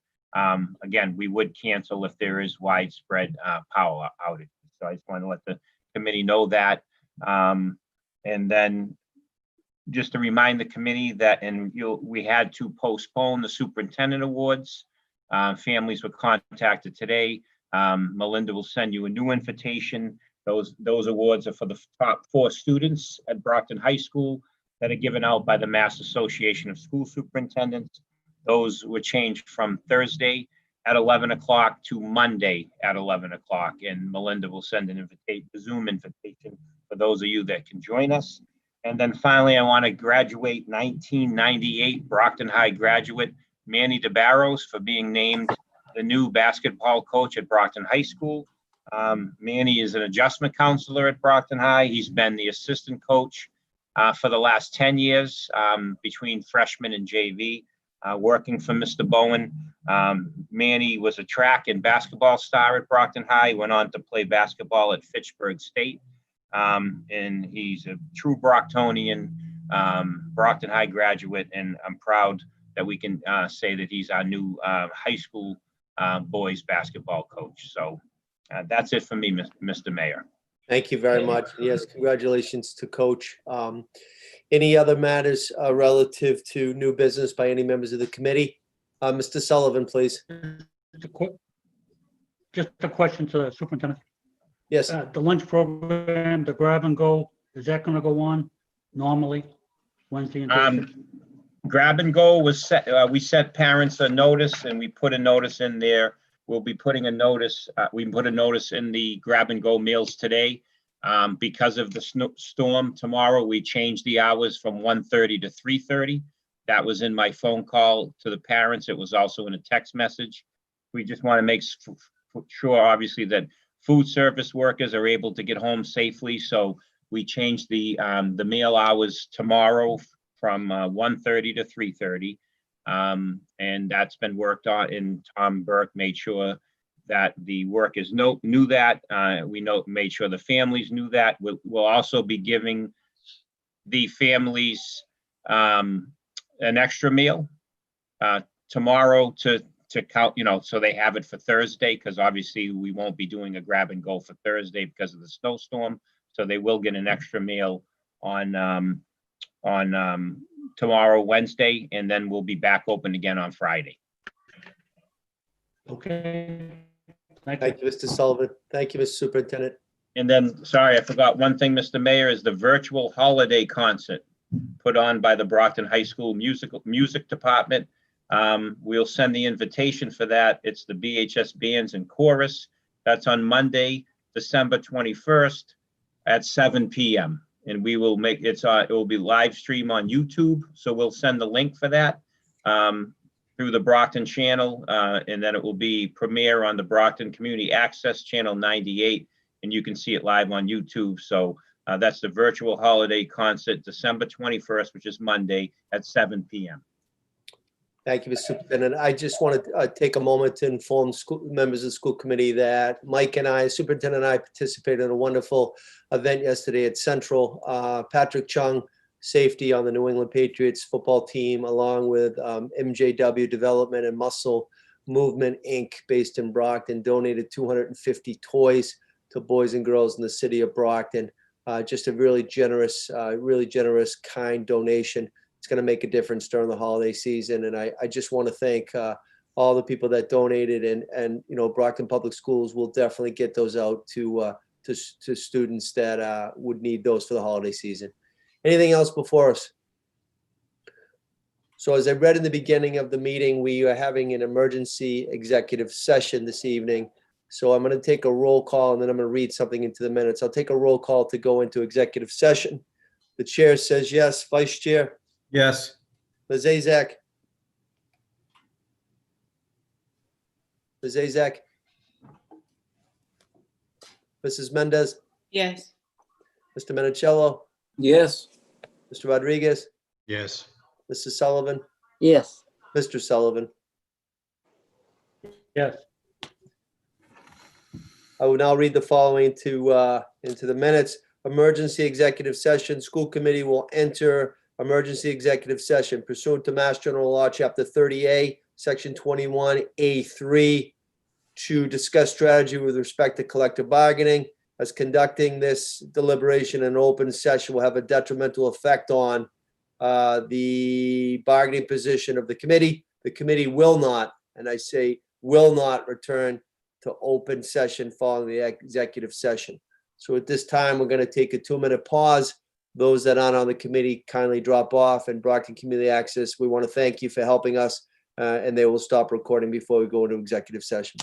Again, we would cancel if there is widespread power outage. So I just want to let the committee know that. And then just to remind the committee that we had to postpone the superintendent awards. Families were contacted today. Melinda will send you a new invitation. Those awards are for the top 4 students at Brockton High School that are given out by the Mass Association of School Superintendents. Those were changed from Thursday at 11 o'clock to Monday at 11 o'clock. And Melinda will send an Zoom invitation for those of you that can join us. And then finally, I want to graduate 1998 Brockton High graduate Manny DeBarros for being named the new basketball coach at Brockton High School. Manny is an adjustment counselor at Brockton High. He's been the assistant coach for the last 10 years between freshman and JV. Working for Mr. Bowen. Manny was a track and basketball star at Brockton High, went on to play basketball at Fitchburg State. And he's a true Brocktonian, Brockton High graduate, and I'm proud that we can say that he's our new high school boys basketball coach. So that's it for me, Mr. Mayor. Thank you very much. Yes, congratulations to Coach. Any other matters relative to new business by any members of the committee? Mr. Sullivan, please. Just a question to the superintendent. Yes. The lunch program, the grab and go, is that going to go on normally? Wednesday and Thursday? Grab and go was set, we sent parents a notice and we put a notice in there. We'll be putting a notice, we put a notice in the grab and go meals today. Because of the storm tomorrow, we changed the hours from 1:30 to 3:30. That was in my phone call to the parents. It was also in a text message. We just want to make sure, obviously, that food service workers are able to get home safely. So we changed the meal hours tomorrow from 1:30 to 3:30. And that's been worked on, and Tom Burke made sure that the workers knew that. Made sure the families knew that. We'll also be giving the families an extra meal tomorrow to count, so they have it for Thursday, because obviously we won't be doing a grab and go for Thursday because of the snowstorm. So they will get an extra meal on tomorrow, Wednesday, and then we'll be back open again on Friday. Okay. Thank you, Mr. Sullivan. Thank you, Mr. Superintendent. And then, sorry, I forgot one thing, Mr. Mayor, is the virtual holiday concert put on by the Brockton High School music department. We'll send the invitation for that. It's the BHS Bands and Chorus. That's on Monday, December 21st at 7 p.m. And we will make it will be live stream on YouTube. So we'll send the link for that through the Brockton channel. And then it will be premiere on the Brockton Community Access channel 98. And you can see it live on YouTube. So that's the virtual holiday concert, December 21st, which is Monday at 7 p.m. Thank you, Mr. Superintendent. I just want to take a moment to inform members of the school committee that Mike and I, Superintendent and I, participated in a wonderful event yesterday at Central. Patrick Chung, safety on the New England Patriots football team, along with MJW Development and Muscle Movement, Inc., based in Brockton, donated 250 toys to boys and girls in the city of Brockton. Just a really generous, kind donation. It's going to make a difference during the holiday season. And I just want to thank all the people that donated, and Brockton Public Schools will definitely get those out to students that would need those for the holiday season. Anything else before us? So as I read in the beginning of the meeting, we are having an emergency executive session this evening. So I'm going to take a roll call, and then I'm going to read something into the minutes. I'll take a roll call to go into executive session. The chair says yes. Vice Chair? Yes. Ms. Azak? Ms. Azak? Mrs. Mendez? Yes. Mr. Menicello? Yes. Mr. Rodriguez? Yes. Mrs. Sullivan? Yes. Mr. Sullivan? Yes. I will now read the following into the minutes. Emergency executive session. School committee will enter emergency executive session pursuant to Mass General Law, Chapter 30A, Section 21A3, to discuss strategy with respect to collective bargaining. As conducting this deliberation in open session will have a detrimental effect on the bargaining position of the committee. The committee will not, and I say will not, return to open session following the executive session. So at this time, we're going to take a 2-minute pause. Those that aren't on the committee kindly drop off. And Brockton Community Access, we want to thank you for helping us, and they will stop recording before we go into executive session.